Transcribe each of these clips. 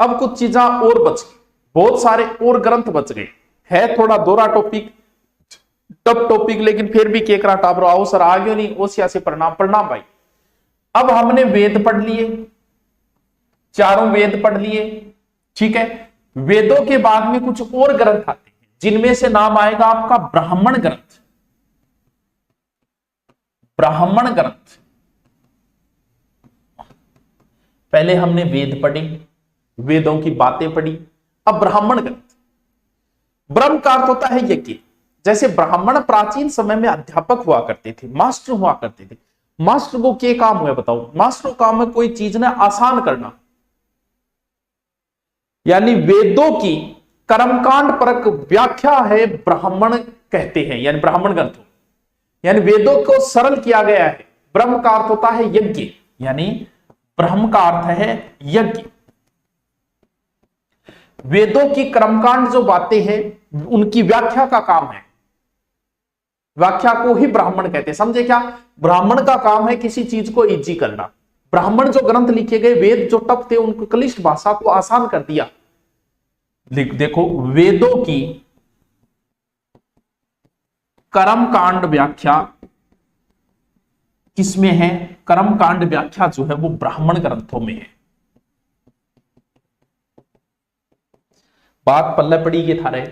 अब कुछ चीजें और बच गई, बहुत सारे और ग्रंथ बच गए, है थोड़ा दोहरा टॉपिक, टफ टॉपिक, लेकिन फिर भी केकरा टाबरो आओ सर आगे नहीं ओसिया से प्रणाम प्रणाम भाई। अब हमने वेद पढ़ लिए, चारों वेद पढ़ लिए, ठीक है। वेदों के बाद में कुछ और ग्रंथ आते हैं, जिनमें से नाम आएगा आपका ब्राह्मण ग्रंथ। ब्राह्मण ग्रंथ, पहले हमने वेद पढ़े, वेदों की बातें पढ़ी, अब ब्राह्मण ग्रंथ। ब्रह्म का अर्थ होता है यज्ञ। जैसे ब्राह्मण प्राचीन समय में अध्यापक हुआ करते थे, मास्टर हुआ करते थे। मास्टर को क्या काम हुआ बताओ? मास्टर का काम है कोई चीज ने आसान करना, यानी वेदों की कर्मकांड परक व्याख्या है ब्राह्मण कहते हैं, यानी ब्राह्मण ग्रंथ, यानी वेदों को सरल किया गया है। ब्रह्म का अर्थ होता है यज्ञ, यानी ब्रह्म का अर्थ है यज्ञ। वेदों की कर्मकांड जो बातें हैं उनकी व्याख्या का काम है, व्याख्या को ही ब्राह्मण कहते हैं। समझे क्या? ब्राह्मण का काम है किसी चीज को इजी करना। ब्राह्मण जो ग्रंथ लिखे गए, वेद जो टफ थे उनको क्लिष्ट भाषा को आसान कर दिया। देखो, वेदों की कर्मकांड व्याख्या किसमें है? कर्मकांड व्याख्या जो है वो ब्राह्मण ग्रंथों में है। बात पल्ले पड़ी ये था रहे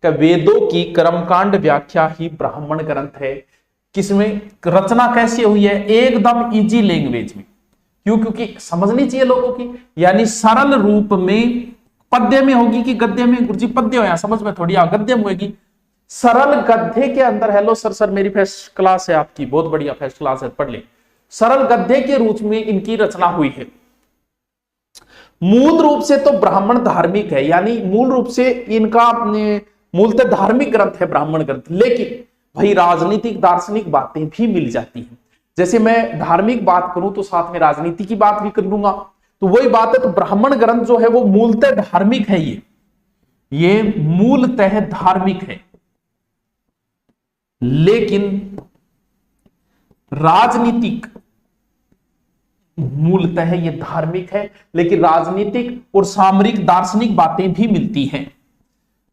कि वेदों की कर्मकांड व्याख्या ही ब्राह्मण ग्रंथ है। किसमें रचना कैसी हुई है? एकदम इजी लैंग्वेज में। क्यों? क्योंकि समझनी चाहिए लोगों की, यानी सरल रूप में। पद्य में होगी कि गद्य में? गुरुजी पद्य हो, यहां समझ में थोड़ी गद्य में होगी। सरल गद्य के अंदर, हेलो सर मेरी फर्स्ट क्लास है आपकी, बहुत बढ़िया फर्स्ट क्लास है, पढ़ ले। सरल गद्य के रूप में इनकी रचना हुई है। मूल रूप से तो ब्राह्मण धार्मिक है, यानी मूल रूप से इनका मूलतः धार्मिक ग्रंथ है ब्राह्मण ग्रंथ। लेकिन भाई राजनीतिक दार्शनिक बातें भी मिल जाती हैं। जैसे मैं धार्मिक बात करूं तो साथ में राजनीति की बात भी कर लूंगा, तो वही बात है। तो ब्राह्मण ग्रंथ जो है वो मूलतः धार्मिक है, ये मूलतः धार्मिक है। लेकिन राजनीतिक, मूलतः ये धार्मिक है, लेकिन राजनीतिक और सामरिक दार्शनिक बातें भी मिलती हैं,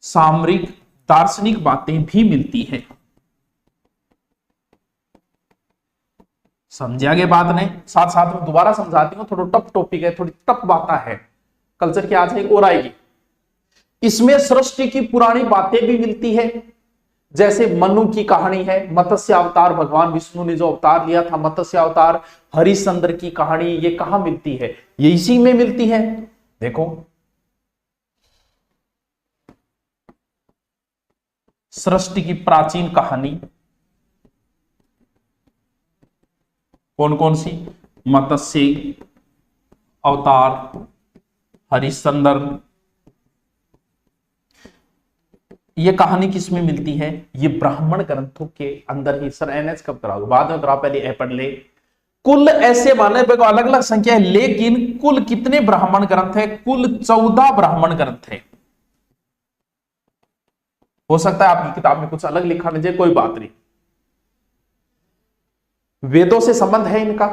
सामरिक दार्शनिक बातें भी मिलती हैं। समझे आगे बात ने? साथ साथ में दोबारा समझाती हूं, थोड़ा टफ टॉपिक है, थोड़ी टफ बातें है, कल्चर की आज एक और आएगी। इसमें सृष्टि की पुरानी बातें भी मिलती है। जैसे मनु की कहानी है, मत्स्य अवतार, भगवान विष्णु ने जो अवतार लिया था मत्स्य अवतार, हरिश्चंद्र की कहानी, ये कहां मिलती है? ये इसी में मिलती है। देखो, सृष्टि की प्राचीन कहानी कौन कौन सी? मत्स्य अवतार, हरिश्चंद्र, ये कहानी किसमें मिलती है? ये ब्राह्मण ग्रंथों के अंदर ही। सर एनएच कब कराओगे? बाद में करा, पहले ए पढ़ ले। कुल ऐसे माने अलग अलग संख्या है, लेकिन कुल कितने ब्राह्मण ग्रंथ है? कुल 14 ब्राह्मण ग्रंथ है। हो सकता है आपकी किताब में कुछ अलग लिखा नहीं जाए, कोई बात नहीं। वेदों से संबंध है इनका।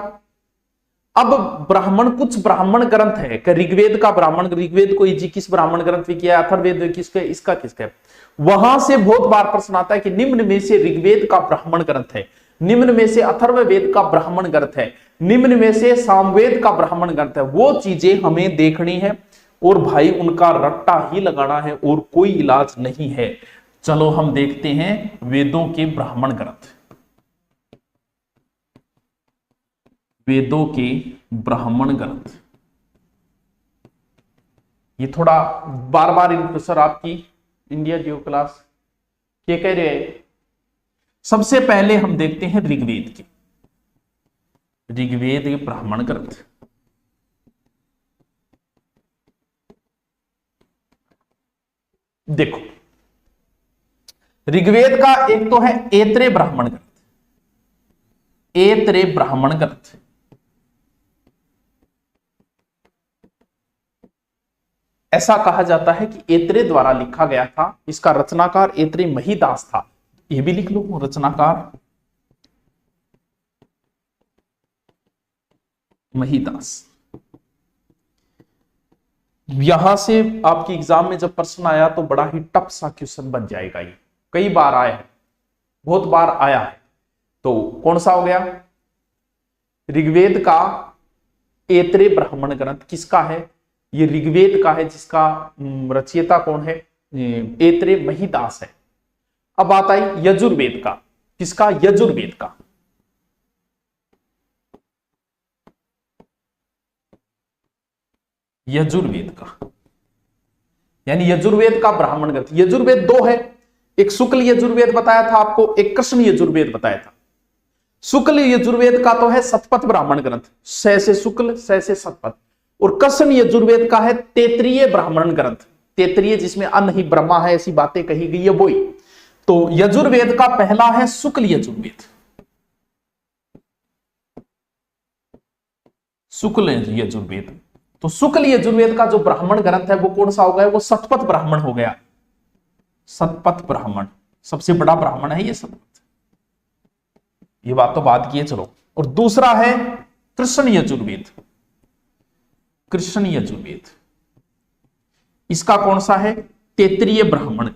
अब ब्राह्मण, कुछ ब्राह्मण ग्रंथ है कि ऋग्वेद का ब्राह्मण, ऋग्वेद को जी किस ब्राह्मण ग्रंथ में किया, अथर्ववेद किसके, इसका किसका है? वहां से बहुत बार प्रश्न आता है कि निम्न में से ऋग्वेद का ब्राह्मण ग्रंथ है, निम्न में से अथर्ववेद का ब्राह्मण ग्रंथ है, निम्न में से सामवेद का ब्राह्मण ग्रंथ है। वो चीजें हमें देखनी है और भाई उनका रट्टा ही लगाना है और कोई इलाज नहीं है। चलो हम देखते हैं वेदों के ब्राह्मण ग्रंथ। वेदों के ब्राह्मण ग्रंथ, ये थोड़ा बार बार सर आपकी इंडिया जियो क्लास क्या कह रहे हैं। सबसे पहले हम देखते हैं ऋग्वेद के, ऋग्वेद के ब्राह्मण ग्रंथ। देखो, ऋग्वेद का एक तो है ऐत्रेय ब्राह्मण ग्रंथ, ऐत्रेय ब्राह्मण ग्रंथ। ऐसा कहा जाता है कि ऐत्रेय द्वारा लिखा गया था। इसका रचनाकार ऐत्रेय महीदास था, यह भी लिख लो, रचनाकार महीदास। यहां से आपकी एग्जाम में जब प्रश्न आया तो बड़ा ही टफ सा क्वेश्चन बन जाएगा। ये कई बार आया है, बहुत बार आया है। तो कौन सा हो गया? ऋग्वेद का ऐत्रेय ब्राह्मण ग्रंथ किसका है? ये ऋग्वेद का है, जिसका रचयिता कौन है? ऐत्रेय महिदास है। अब बात आई यजुर्वेद का। किसका? यजुर्वेद का। यजुर्वेद का, यानी यजुर्वेद का ब्राह्मण ग्रंथ। यजुर्वेद दो है, एक शुक्ल यजुर्वेद बताया था आपको, एक कृष्ण यजुर्वेद बताया था। शुक्ल यजुर्वेद का तो है शतपथ ब्राह्मण ग्रंथ, स से शुक्ल स से शतपथ। और कृष्ण यजुर्वेद का है तैत्रीय ब्राह्मण ग्रंथ। तैत्रीय जिसमें अन्न ही ब्रह्मा है, ऐसी बातें कही गई है, वही। तो यजुर्वेद का पहला है शुक्ल यजुर्वेद। शुक्ल यजुर्वेद। तो शुक्ल यजुर्वेद का जो ब्राह्मण ग्रंथ है वो कौन सा हो गया? वो शतपथ ब्राह्मण हो गया। शतपथ ब्राह्मण सबसे बड़ा ब्राह्मण है ये शतपथ। ये बात तो बात की है, चलो। और दूसरा है कृष्ण यजुर्वेद। कृष्ण यजुर्वेद इसका कौन सा है? तैत्रीय ब्राह्मण।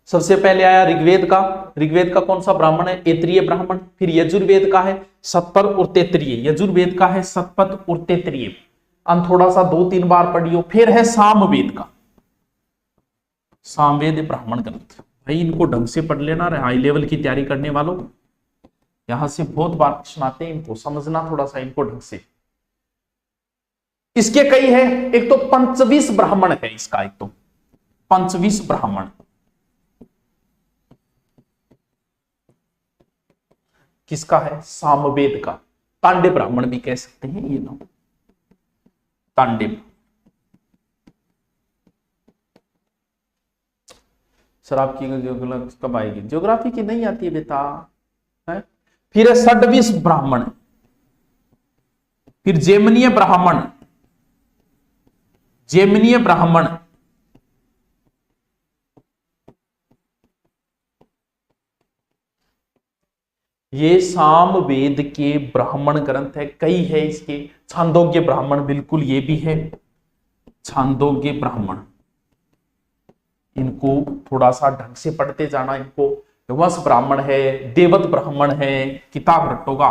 सबसे पहले आया ऋग्वेद का। ऋग्वेद का कौन सा ब्राह्मण है? ऐत्रीय ब्राह्मण। फिर यजुर्वेद का है शतपथ और तैत्रीय। यजुर्वेद का है शतपथ और तैत्रीय। थोड़ा सा 2-3 बार पढ़ियो। फिर है सामवेद का, सामवेद ब्राह्मण ग्रंथ। भाई इनको ढंग से पढ़ लेना, हाई लेवल की तैयारी करने वालों। यहां से बहुत बार प्रश्न आते हैं, इनको समझना थोड़ा सा, इनको ढंग से। इसके कई है, एक तो पंचविश ब्राह्मण है इसका, एक तो पंचविश ब्राह्मण। किसका है? सामवेद का। तांडे ब्राह्मण भी कह सकते हैं ये नाम, तांडे। सर आपकी कब आएगी? ज्योग्राफी की नहीं आती है बेटा, है? फिर है षड्विश ब्राह्मण। फिर जेमनीय ब्राह्मण। जेमनीय ब्राह्मण ये सामवेद के ब्राह्मण ग्रंथ है, कई है इसके। छांदोग्य ब्राह्मण, बिल्कुल ये भी है छांदोग्य ब्राह्मण। इनको थोड़ा सा ढंग से पढ़ते जाना। इनको वंश ब्राह्मण है, देवत ब्राह्मण है, किताब रटोगा।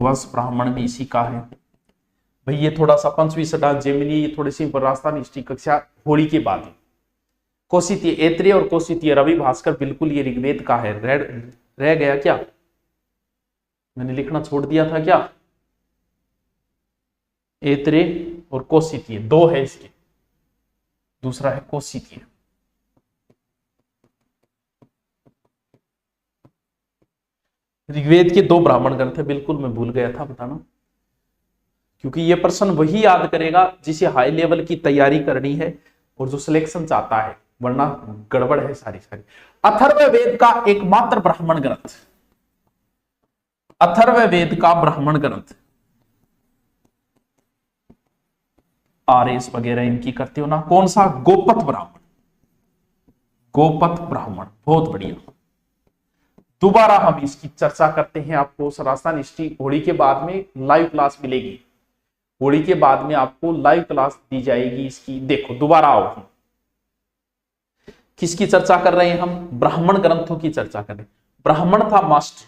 वंश ब्राह्मण भी इसी का है भाई। ये थोड़ा सा पंचवी सदा जेमिनी, थोड़ी सी राजस्थान हिस्ट्री कक्षा होली के बाद। कौशितीय ऐत्रेय और कौशितीय रवि भास्कर, बिल्कुल ये ऋग्वेद का है। रह गया क्या? मैंने लिखना छोड़ दिया था क्या? ऐत्रेय और कौशितीय दो है इसके, दूसरा है कौशितीय। ऋग्वेद के 2 ब्राह्मण ग्रंथ है, बिल्कुल मैं भूल गया था बताना, क्योंकि ये प्रश्न वही याद करेगा जिसे हाई लेवल की तैयारी करनी है और जो सिलेक्शन चाहता है, वरना गड़बड़ है सारी। अथर्ववेद का एकमात्र ब्राह्मण ग्रंथ, अथर्ववेद का ब्राह्मण ग्रंथ। आरएस वगैरह इनकी करते हो ना, कौन सा? गोपथ ब्राह्मण। गोपथ ब्राह्मण बहुत बढ़िया। दोबारा हम इसकी चर्चा करते हैं। आपको राजस्थान हिस्ट्री होली के बाद में लाइव क्लास मिलेगी। होली के बाद में आपको लाइव क्लास दी जाएगी इसकी। देखो दोबारा आओ, हम किसकी चर्चा कर रहे हैं? हम ब्राह्मण ग्रंथों की चर्चा कर रहे हैं। ब्राह्मण था मास्टर,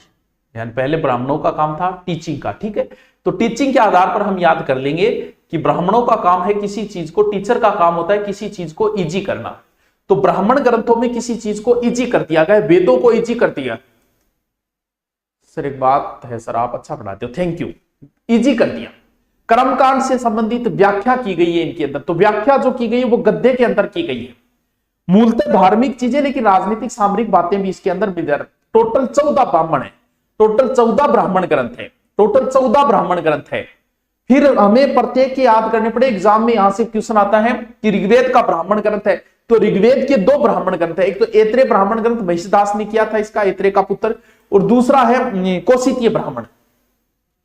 यानी पहले ब्राह्मणों का काम था टीचिंग का, ठीक है। तो टीचिंग के आधार पर हम याद कर लेंगे कि ब्राह्मणों का काम है किसी चीज को, टीचर का काम होता है किसी चीज को इजी करना। तो ब्राह्मण ग्रंथों में किसी चीज को इजी कर दिया गया, वेदों को इजी कर दिया। सर एक बात है, सर आप अच्छा पढ़ाते हो, थैंक यू। इजी कर दिया। कर्मकांड से संबंधित व्याख्या की गई है इनके अंदर। तो व्याख्या जो की गई है वो गद्य के अंदर की गई है। मूलतः धार्मिक चीजें, लेकिन राजनीतिक सामरिक बातें भी इसके अंदर मिल। टोटल 14 ब्राह्मण है, टोटल 14 ब्राह्मण ग्रंथ है, टोटल 14 ब्राह्मण ग्रंथ है। फिर हमें प्रत्येक याद करने पड़े। एग्जाम में यहां से क्वेश्चन आता है कि ऋग्वेद का ब्राह्मण ग्रंथ है, तो ऋग्वेद के 2 ब्राह्मण ग्रंथ है। एक तो ऐत्रेय ब्राह्मण ग्रंथ महिषदास ने किया था, इसका ऐत्रेय का पुत्र, और दूसरा है कौशितीय ब्राह्मण।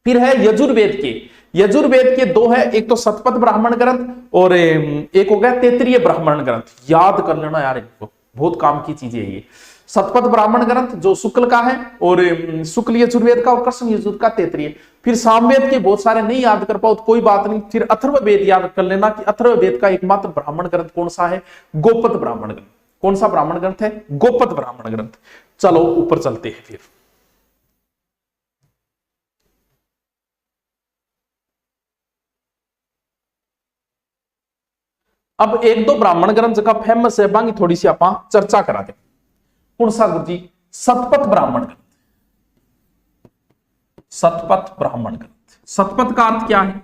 फिर है यजुर्वेद के, यजुर्वेद के 2 है, एक तो शतपथ ब्राह्मण ग्रंथ और एक हो गया तैत्रीय ब्राह्मण ग्रंथ। याद कर लेना यार, इनको बहुत काम की चीजें ये। शतपथ ब्राह्मण ग्रंथ जो शुक्ल का है, और शुक्ल यजुर्वेद का और कृष्ण यजुर्वेद का तैतरीय। फिर सामवेद के बहुत सारे नहीं याद कर पाओ तो कोई बात नहीं, फिर अथर्ववेद याद कर लेना कि अथर्ववेद का एकमात्र ब्राह्मण ग्रंथ कौन सा है, गोपद ब्राह्मण ग्रंथ। कौन सा ब्राह्मण ग्रंथ है, गोपद ब्राह्मण ग्रंथ। चलो ऊपर चलते हैं फिर। अब एक दो ब्राह्मण ग्रंथ का फेमस है, बाकी थोड़ी सी आप चर्चा करा दे। कौन सा गुरु जी, शतपथ ब्राह्मण ग्रंथ। शतपथ ब्राह्मण ग्रंथ, शतपथ का अर्थ क्या है,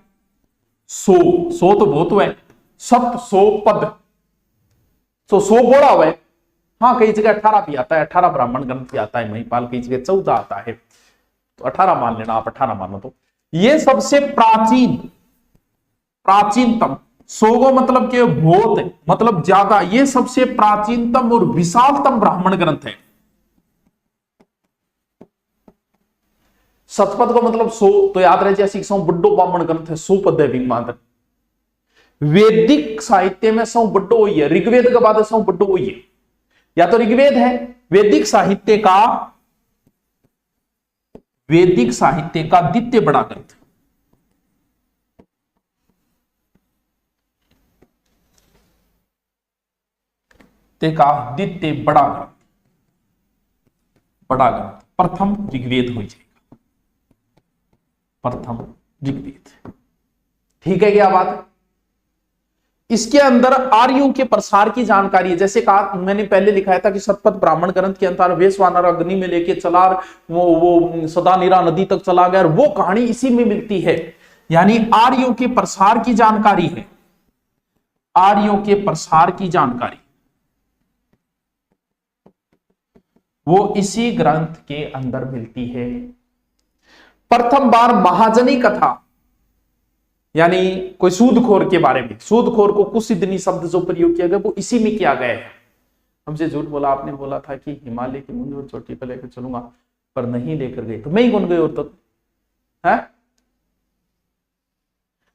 100 तो बहुत हुआ है, सत 100 पद, तो 100 बोला हुआ है। हाँ कई जगह 18 भी आता है, 18 ब्राह्मण ग्रंथ भी आता है महिपाल, कई जगह 14 आता है, तो 18 मान लेना आप, 18 मानो तो ये सबसे प्राचीनतम, 100 मतलब के बहुत मतलब ज्यादा, ये सबसे प्राचीनतम और विशालतम ब्राह्मण ग्रंथ है। शतपथ को मतलब 100 तो याद रहे, जैसे 100 बड्डो ब्राह्मण ग्रंथ है, 100 पद है विंग। वैदिक साहित्य में 100 बड्डो हुई है, ऋग्वेद के बाद 100 बड्डो हुई है, या तो ऋग्वेद है वैदिक साहित्य का द्वितीय बड़ा ग्रंथ, द्वितीय बड़ा ग्रंथ प्रथम ऋग्वेद हो जाएगा, प्रथम ऋग्वेद। ठीक है क्या बात है। इसके अंदर आर्यों के प्रसार की जानकारी है, जैसे कहा मैंने पहले लिखाया था कि शतपथ ब्राह्मण ग्रंथ के अंतर वेशवानर अग्नि में लेके चला, वो सदानीरा नदी तक चला गया, और वो कहानी इसी में मिलती है। यानी आर्यों के प्रसार की जानकारी है, आर्यों के प्रसार की जानकारी वो इसी ग्रंथ के अंदर मिलती है। प्रथम बार महाजनी कथा, यानी कोई सूदखोर के बारे में, सूदखोर को कुसिदनी शब्द जो प्रयोग किया गया वो इसी में किया गया है। हमसे झूठ बोला, आपने बोला था कि हिमालय की मुंज और चोटी पर लेकर चलूंगा, पर नहीं लेकर गए, तो मैं ही कौन गए और तो है।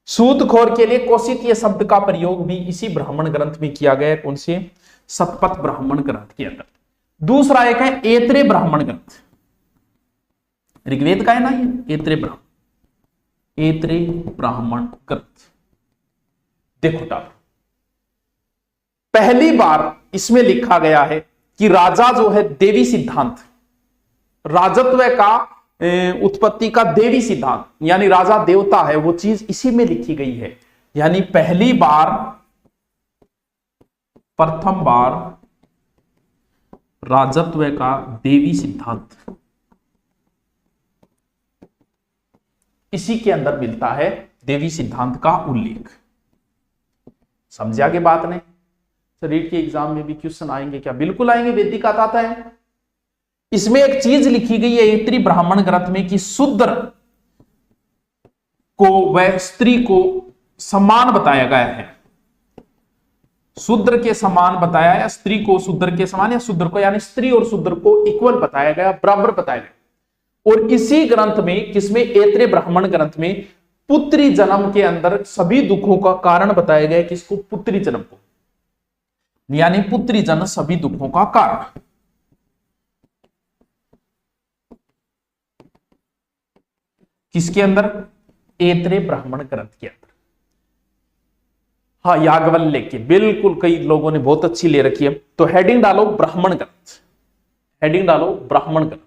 सूदखोर के लिए कोसित ये शब्द का प्रयोग भी इसी ब्राह्मण ग्रंथ में किया गया है। कौन से, शतपथ ब्राह्मण ग्रंथ के अंदर। दूसरा एक है ऐत्रेय ब्राह्मण ग्रंथ, ऋग्वेद का है ना ये, ऐत्रेय ब्राह्मण ग्रंथ। देखो टाप, पहली बार इसमें लिखा गया है कि राजा जो है देवी सिद्धांत, राजत्व का उत्पत्ति का देवी सिद्धांत, यानी राजा देवता है, वो चीज इसी में लिखी गई है। यानी पहली बार, प्रथम बार राजत्व का देवी सिद्धांत इसी के अंदर मिलता है, देवी सिद्धांत का उल्लेख। समझा के बात नहीं। रीट के एग्जाम में भी क्वेश्चन आएंगे क्या, बिल्कुल आएंगे, वैदिक आता है। इसमें एक चीज लिखी गई है ऐत्रेय ब्राह्मण ग्रंथ में कि शूद्र को व स्त्री को समान बताया गया है, शूद्र के समान बताया, या स्त्री को शूद्र के समान, या शूद्र को यानी स्त्री और शूद्र को इक्वल बताया गया, बराबर बताया गया। और इसी ग्रंथ में, किसमें, ऐत्रेय ब्राह्मण ग्रंथ में पुत्री जन्म के अंदर सभी दुखों का कारण बताया गया। किसको, पुत्री जन्म को, यानी पुत्री जन्म सभी दुखों का कारण। किसके अंदर, ऐत्रेय ब्राह्मण ग्रंथ के अंदर। हाँ याज्ञवल्क्य के, बिल्कुल कई लोगों ने बहुत अच्छी ले रखी है। तो हेडिंग डालो ब्राह्मण ग्रंथ, हेडिंग डालो ब्राह्मण ग्रंथ,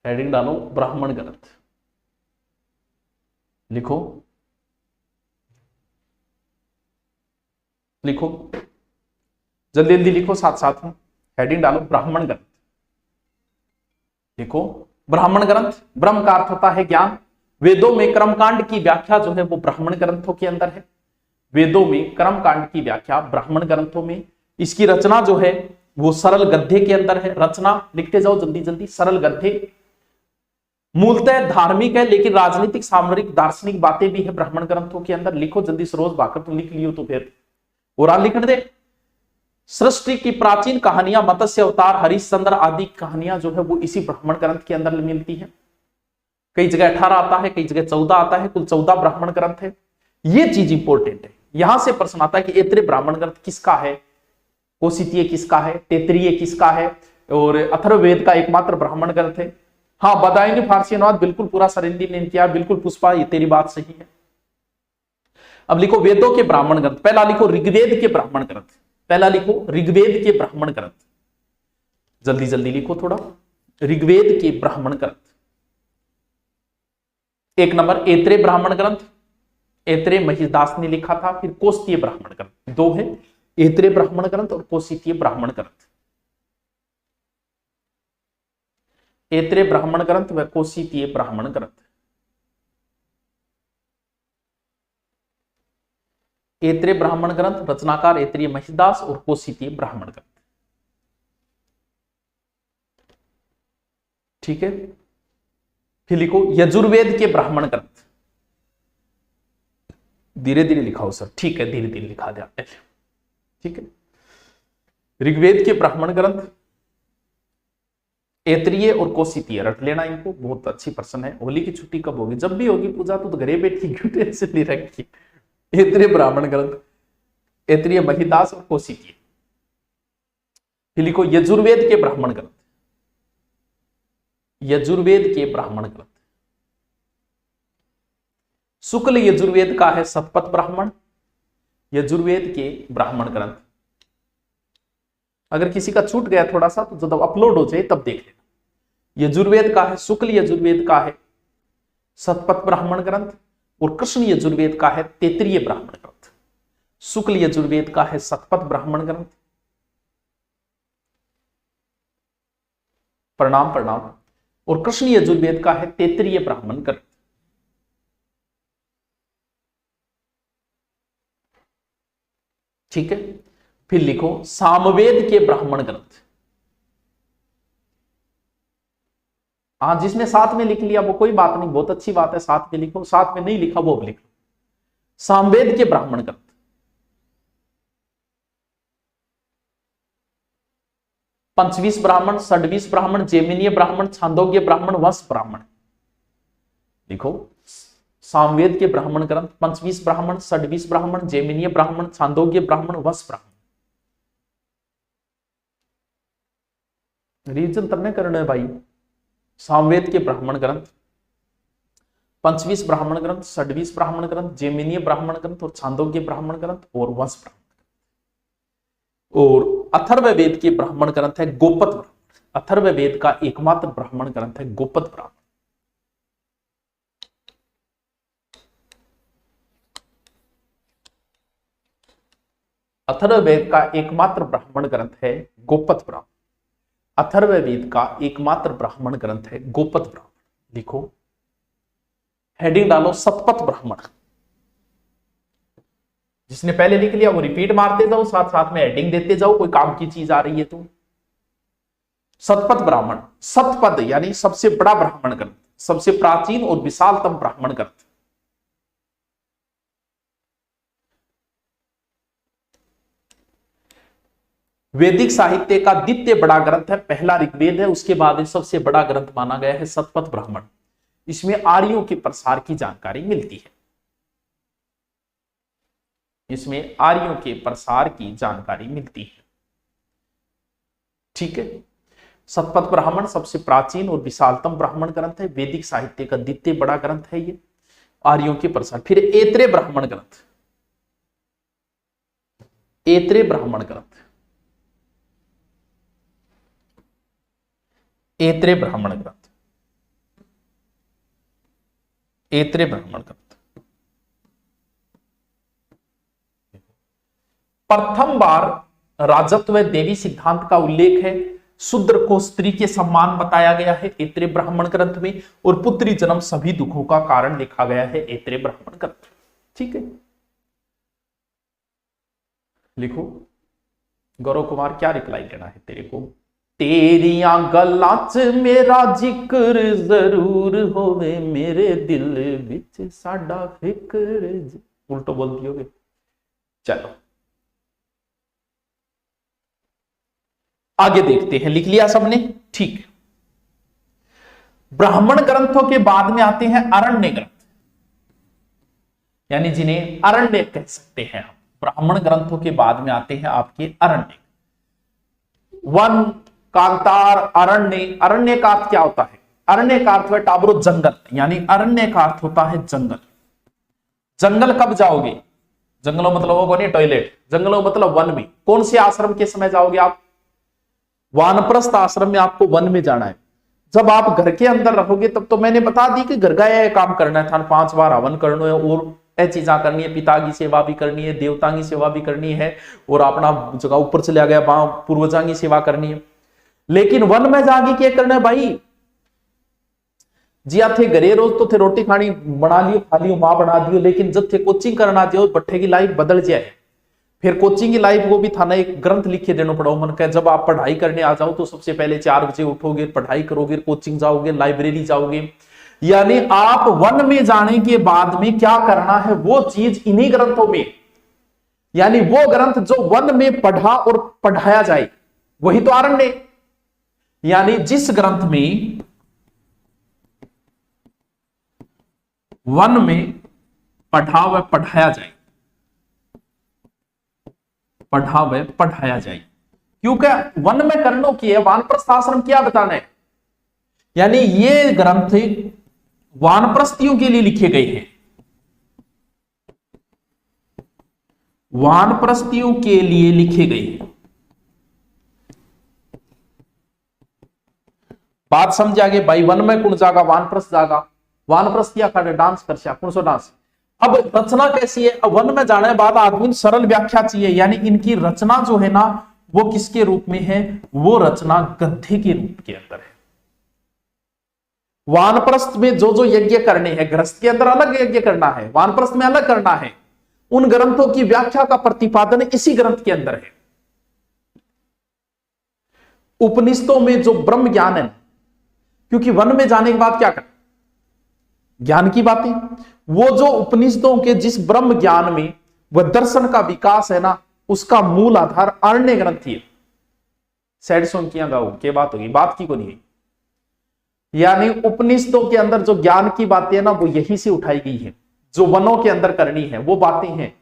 हेडिंग डालो ब्राह्मण ग्रंथ, लिखो लिखो जल्दी जल्दी लिखो, साथ साथ में हेडिंग डालो ब्राह्मण ग्रंथ, लिखो ब्राह्मण ग्रंथ। ब्रह्म का अर्थ होता है ज्ञान। वेदों में कर्मकांड की व्याख्या जो है वो ब्राह्मण ग्रंथों के अंदर है। वेदों में कर्मकांड की व्याख्या ब्राह्मण ग्रंथों में। इसकी रचना जो है वो सरल गद्य के अंदर है। रचना लिखते जाओ जल्दी जल्दी, सरल गद्य। मूलतः धार्मिक है, लेकिन राजनीतिक, सामरिक, दार्शनिक बातें भी है ब्राह्मण ग्रंथों के अंदर। लिखो जल्दी, सरोज भाकर तुम लिख लियो तो फिर और लिखने दे। सृष्टि की प्राचीन कहानियां, मत्स्य अवतार, हरिश्चंद्र आदि कहानियां जो है वो इसी ब्राह्मण ग्रंथ के अंदर मिलती है। कई जगह 18 आता है, कई जगह 14 आता है, कुल 14 ब्राह्मण ग्रंथ है। ये चीज इंपॉर्टेंट है। यहां से प्रश्न आता है कि ऐत्रेय ब्राह्मण ग्रंथ किसका है, कौशितीय किसका है, तैत्तिरीय किसका है, और अथर्ववेद का एकमात्र ब्राह्मण ग्रंथ है। हाँ, बदायूनी फारसी अनुवाद बिल्कुल पूरा सरिंदी ने किया, बिल्कुल पुष्पा, ये तेरी बात सही है। अब लिखो वेदों के ब्राह्मण ग्रंथ। पहला लिखो ऋग्वेद के ब्राह्मण ग्रंथ, पहला लिखो ऋग्वेद के ब्राह्मण ग्रंथ, जल्दी जल्दी लिखो थोड़ा। ऋग्वेद के ब्राह्मण ग्रंथ, एक नंबर ऐत्रेय ब्राह्मण ग्रंथ, ऐत्रेय महिषदास ने लिखा था। फिर कौशितीय ब्राह्मण ग्रंथ, दो है, ऐत्रेय ब्राह्मण ग्रंथ और कौशितीय ब्राह्मण ग्रंथ। ऐत्रेय ब्राह्मण ग्रंथ व कौशितीय ब्राह्मण ग्रंथ। ऐत्रेय ब्राह्मण ग्रंथ, रचनाकार ऐत्रेय महिषदास और कौशितीय ब्राह्मण ग्रंथ। ठीक है, फिर लिखो यजुर्वेद के ब्राह्मण ग्रंथ। धीरे धीरे लिखाओ सर, ठीक है, धीरे धीरे लिखा दिया, ठीक है। ऋग्वेद के ब्राह्मण ग्रंथ, ऐत्रेय और कौशितीय, रट लेना इनको, बहुत अच्छी प्रश्न है। होली की छुट्टी कब होगी? जब भी होगी पूजा, तो घरे बैठी क्यों टेंशन नहीं रखी। ऐत्रेय ब्राह्मण ग्रंथ, ऐत्रेय महिषदास और कौशितीय। फिर लिखो यजुर्वेद के ब्राह्मण ग्रंथ, यजुर्वेद के ब्राह्मण ग्रंथ। शुक्ल यजुर्वेद का है शतपथ ब्राह्मण, यजुर्वेद के ब्राह्मण ग्रंथ। अगर किसी का छूट गया थोड़ा सा तो जब अपलोड हो जाए तब देख लेना। यजुर्वेद का है, शुक्ल यजुर्वेद का है शतपथ ब्राह्मण ग्रंथ, और कृष्ण यजुर्वेद का है तैत्तिरीय ब्राह्मण ग्रंथ। शुक्ल यजुर्वेद का है शतपथ ब्राह्मण ग्रंथ। प्रणाम प्रणाम। और कृष्ण यजुर्वेद का है तैत्तिरीय ब्राह्मण ग्रंथ। ठीक है, फिर लिखो सामवेद के ब्राह्मण ग्रंथ। हाँ, जिसने साथ में लिख लिया वो कोई बात नहीं, बहुत अच्छी बात है, साथ में लिखो, साथ में नहीं लिखा वो भी लिखो। सामवेद के ब्राह्मण ग्रंथ, पंचवीस ब्राह्मण, षड्वीस ब्राह्मण, जैमिनीय ब्राह्मण, छांदोग्य ब्राह्मण, वंश ब्राह्मण। लिखो सामवेद के ब्राह्मण ग्रंथ, पंचवीस ब्राह्मण, षड्वीस ब्राह्मण, जैमिनीय ब्राह्मण, छांदोग्य ब्राह्मण, वंश ब्राह्मण। रीजन तब करना है भाई। सामवेद के ब्राह्मण ग्रंथ, पंचवीस ब्राह्मण ग्रंथ, षड्वीस ब्राह्मण ग्रंथ, जैमिनीय ब्राह्मण ग्रंथ और छांदोग्य ब्राह्मण ग्रंथ और वंश ब्राह्मण। और अथर्ववेद के ब्राह्मण ग्रंथ है गोपत ब्राह्मण। अथर्ववेद का एकमात्र ब्राह्मण ग्रंथ है गोपत ब्राह्मण। अथर्ववेद का एकमात्र ब्राह्मण ग्रंथ है गोपत ब्राह्मण। अथर्ववेद का एकमात्र ब्राह्मण ग्रंथ है गोपत ब्राह्मण। लिखो, हेडिंग डालो शतपथ ब्राह्मण। जिसने पहले लिख लिया वो रिपीट मारते जाओ, साथ साथ में हेडिंग देते जाओ, कोई काम की चीज आ रही है तो। शतपथ ब्राह्मण, शतपथ यानी सबसे बड़ा ब्राह्मण ग्रंथ, सबसे प्राचीन और विशालतम ब्राह्मण ग्रंथ। वैदिक साहित्य का द्वितीय बड़ा ग्रंथ है, पहला ऋग्वेद है, उसके बाद सबसे बड़ा ग्रंथ माना गया है शतपथ ब्राह्मण। इसमें आर्यों के प्रसार की जानकारी मिलती है। इसमें आर्यों के प्रसार की जानकारी मिलती है। ठीक है, शतपथ ब्राह्मण सबसे प्राचीन और विशालतम ब्राह्मण ग्रंथ है, वैदिक साहित्य का द्वितीय बड़ा ग्रंथ है ये, आर्यों के प्रसार। फिर ऐत्रेय ब्राह्मण ग्रंथ, ऐत्रेय ब्राह्मण ग्रंथ, ऐत्रेय ब्राह्मण ग्रंथ, ऐत्रेय ब्राह्मण ग्रंथ। प्रथम बार राजत्व देवी सिद्धांत का उल्लेख है, शूद्र को स्त्री के सम्मान बताया गया है ऐत्रेय ब्राह्मण ग्रंथ में, और पुत्री जन्म सभी दुखों का कारण लिखा गया है ऐत्रेय ब्राह्मण ग्रंथ। ठीक है, लिखो गौरव कुमार, क्या रिप्लाई देना है तेरे को? तेरिया गल्लां च मेरा जिक्र जरूर होवे, मेरे दिल विच साडा फिक्र। उल्टो बोल दियोगे। चलो आगे देखते हैं, लिख लिया सबने? ठीक। ब्राह्मण ग्रंथों के बाद में आते हैं अरण्य ग्रंथ। यानी जिन्हें अरण्यक कह सकते हैं हम। ब्राह्मण ग्रंथों के बाद में आते हैं आपके अरण्यक। वन, कांतार, अरण्य। अरण्य का अर्थ क्या होता है? अरण्य का अर्थ है टाबरो जंगल, यानी अरण्य का अर्थ होता है जंगल। जंगल कब जाओगे? जंगलों मतलब होगा नहीं टॉयलेट, जंगलों मतलब वन में। कौन से आश्रम के समय जाओगे आप? वानप्रस्थ आश्रम में आपको वन में जाना है। जब आप घर के अंदर रहोगे तब तो मैंने बता दी कि घर का यह काम करना है, था 5 बार हवन करना है और यह चीजा करनी है, पिता की सेवा भी करनी है, देवता की सेवा भी करनी है, और अपना जगह ऊपर चला गया वहां पूर्वजा की सेवा करनी है। लेकिन वन में जाके क्या करना है भाई? जी आप थे घरे रोज तो थे रोटी खानी बना लियो, खा लियो, मां बना दियो, लेकिन जब थे कोचिंग करना दियो बट्ठे की लाइफ बदल जाए। फिर कोचिंग की लाइफ को भी थाना एक ग्रंथ लिखे देना पड़ो मन का। जब आप पढ़ाई करने आ जाओ तो सबसे पहले 4 बजे उठोगे, पढ़ाई करोगे, कोचिंग जाओगे, लाइब्रेरी जाओगे। यानी आप वन में जाने के बाद में क्या करना है वो चीज इन्हीं ग्रंथों में, यानी वो ग्रंथ जो वन में पढ़ा और पढ़ाया जाए वही तो अरण्य। यानी जिस ग्रंथ में वन में पढ़ा व पढ़ाया जाए, पढ़ा व पढ़ाया जाए, क्योंकि वन में करनो की है, वानप्रस्थ आश्रम क्या बताना है। यानी ये ग्रंथ वानप्रस्थियों के लिए लिखे गए हैं, वानप्रस्थियों के लिए लिखे गए हैं। बात समझ आ गई भाई? वन में कौन जागा? वानप्रस्थ जागा। वानप्रस्थिया खड़े डांस कर सो कौन सो डांस। अब रचना कैसी है? अब वन में जाने बाद आदमी सरल व्याख्या चाहिए, यानी इनकी रचना जो है ना वो किसके रूप में है? वो रचना गद्य के रूप के अंदर है। वानप्रस्थ में जो जो यज्ञ करने हैं, गृहस्थ के अंदर अलग यज्ञ करना है, वानप्रस्थ में अलग करना है। उन ग्रंथों की व्याख्या का प्रतिपादन इसी ग्रंथ के अंदर है। उपनिषदों में जो ब्रह्म ज्ञान है, क्योंकि वन में जाने के बाद क्या करना? ज्ञान की बातें। वो जो उपनिषदों के जिस ब्रह्म ज्ञान में वह दर्शन का विकास है ना, उसका मूल आधार अरण्य ग्रंथ है। सैड सॉन्ग किया गाओ के बात होगी, बात की को नहीं है। यानी उपनिषदों के अंदर जो ज्ञान की बातें है ना वो यहीं से उठाई गई है, जो वनों के अंदर करनी है वो बातें हैं।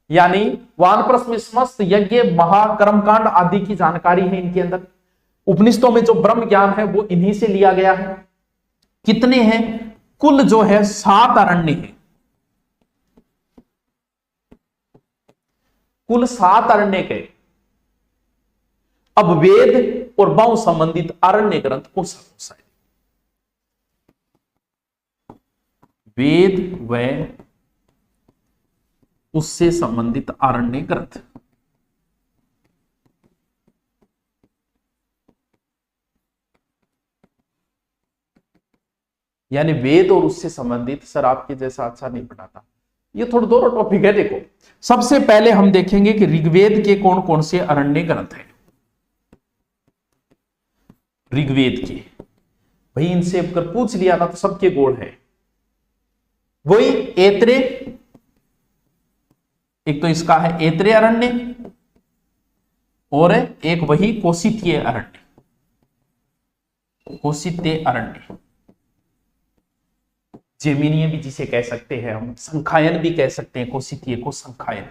यानी वानप्रस्थ में समस्त यज्ञ, महाकर्मकांड आदि की जानकारी है इनके अंदर। उपनिषदों में जो ब्रह्म ज्ञान है वो इन्हीं से लिया गया है। कितने हैं? कुल जो है 7 अरण्य है, कुल 7 अरण्य के। अब वेद और बहु संबंधित अरण्य ग्रंथ कौन सा है? वेद व उससे संबंधित अरण्य ग्रंथ। यानी वेद और उससे संबंधित। सर आपके जैसा अच्छा नहीं पढ़ाता, ये थोड़ा दोनों टॉपिक है। देखो सबसे पहले हम देखेंगे कि ऋग्वेद के कौन कौन से अरण्य ग्रंथ हैं। ऋग्वेद के भाई इनसे अगर पूछ लिया ना तो सबके गोड़ है। वही ऐत्रेय, एक तो इसका है ऐत्रेय अरण्य और एक वही कौशितीय अरण्य, कौशितीय अरण्य। जेमिनीय भी जिसे कह सकते हैं हम, संखायन भी कह सकते हैं, कौशितीय को संखायन,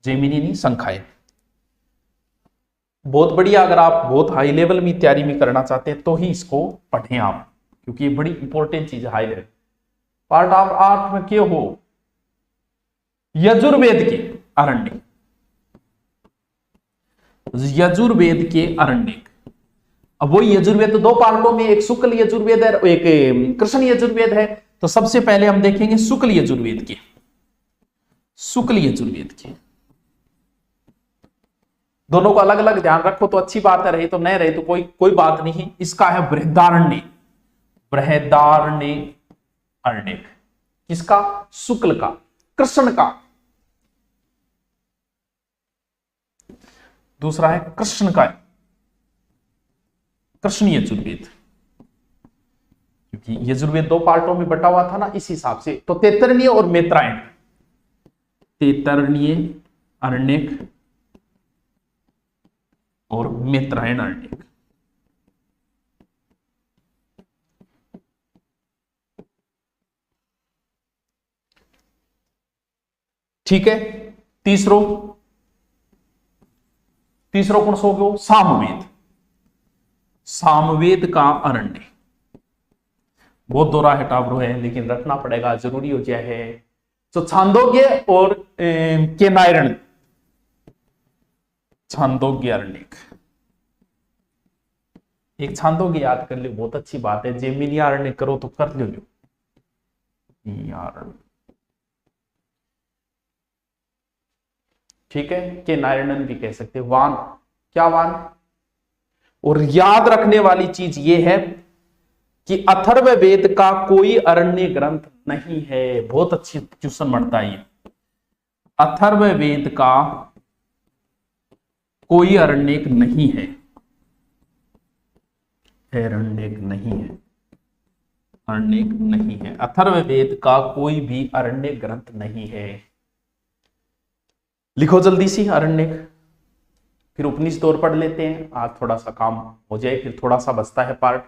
जेमिनी नहीं संखायन। बहुत बढ़िया। अगर आप बहुत हाई लेवल में तैयारी में करना चाहते हैं तो ही इसको पढ़ें आप, क्योंकि ये बड़ी इंपॉर्टेंट चीज है। हाई लेवल पार्ट ऑफ 8 में क्यों हो? यजुर्वेद के अरण्य, यजुर्वेद के अरण्य। अब वही यजुर्वेद तो 2 पार्टों में, एक शुक्ल यजुर्वेद है, एक कृष्ण यजुर्वेद है। तो सबसे पहले हम देखेंगे शुक्ल यजुर्वेद के, शुक्ल यजुर्वेद के। दोनों को अलग अलग ध्यान रखो तो अच्छी बात है, रहे तो नहीं रहे तो कोई बात नहीं। इसका है बृहदारण्य, बृहदारण्य अरण्य। किसका? शुक्ल का, कृष्ण का। दूसरा है कृष्ण का, कृष्ण यजुर्वेद। क्योंकि यजुर्वेद 2 पार्टों में बटा हुआ था ना, इस हिसाब से। तो तैतरणीय और मैत्रायण, तैतरणीय अरण्यक और मैत्रायण अरण्यक। ठीक है। तीसरो कौन सो गयो? सामवेद। सामवेद का अरण्य बहुत दोहरा टावरो है, लेकिन रखना पड़ेगा, जरूरी हो गया है। तो छांदोग्य और केनायरण, छांदोग्य अरण्यक। एक छांदोग्य याद कर लो, बहुत अच्छी बात है। जेमिनी अरण्य करो तो कर लो। ठीक है, केनायरण भी कह सकते। वान, क्या वान? और याद रखने वाली चीज यह है कि अथर्ववेद का कोई अरण्य ग्रंथ नहीं है। बहुत अच्छी क्वेश्चन बनता है ये। अथर्ववेद का कोई अरण्यक नहीं है, अरण्यक नहीं है, अरण्यक नहीं है। अथर्ववेद का कोई भी अरण्य ग्रंथ नहीं है। लिखो जल्दी सी अरण्यक, फिर उपनिषद और पढ़ लेते हैं। आज थोड़ा सा काम हो जाए, फिर थोड़ा सा बचता है पार्ट।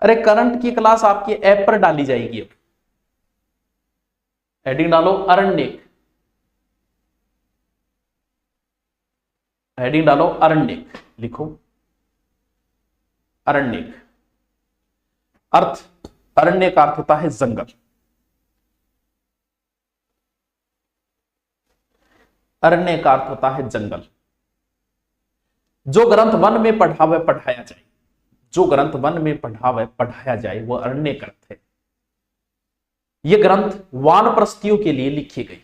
अरे करंट की क्लास आपकी ऐप पर डाली जाएगी। अब हेडिंग डालो अरण्यक, हेडिंग डालो अरण्यक, लिखो अरण्यक। अर्थ, अरण्य का अर्थ होता है जंगल। अरण्य का अर्थ होता है जंगल। जो ग्रंथ वन में पढ़ाया जाए, जो ग्रंथ वन में पढ़ाया जाए वह अरण्य ग्रंथ है। ये ग्रंथ वानप्रस्थियों के लिए लिखे गए,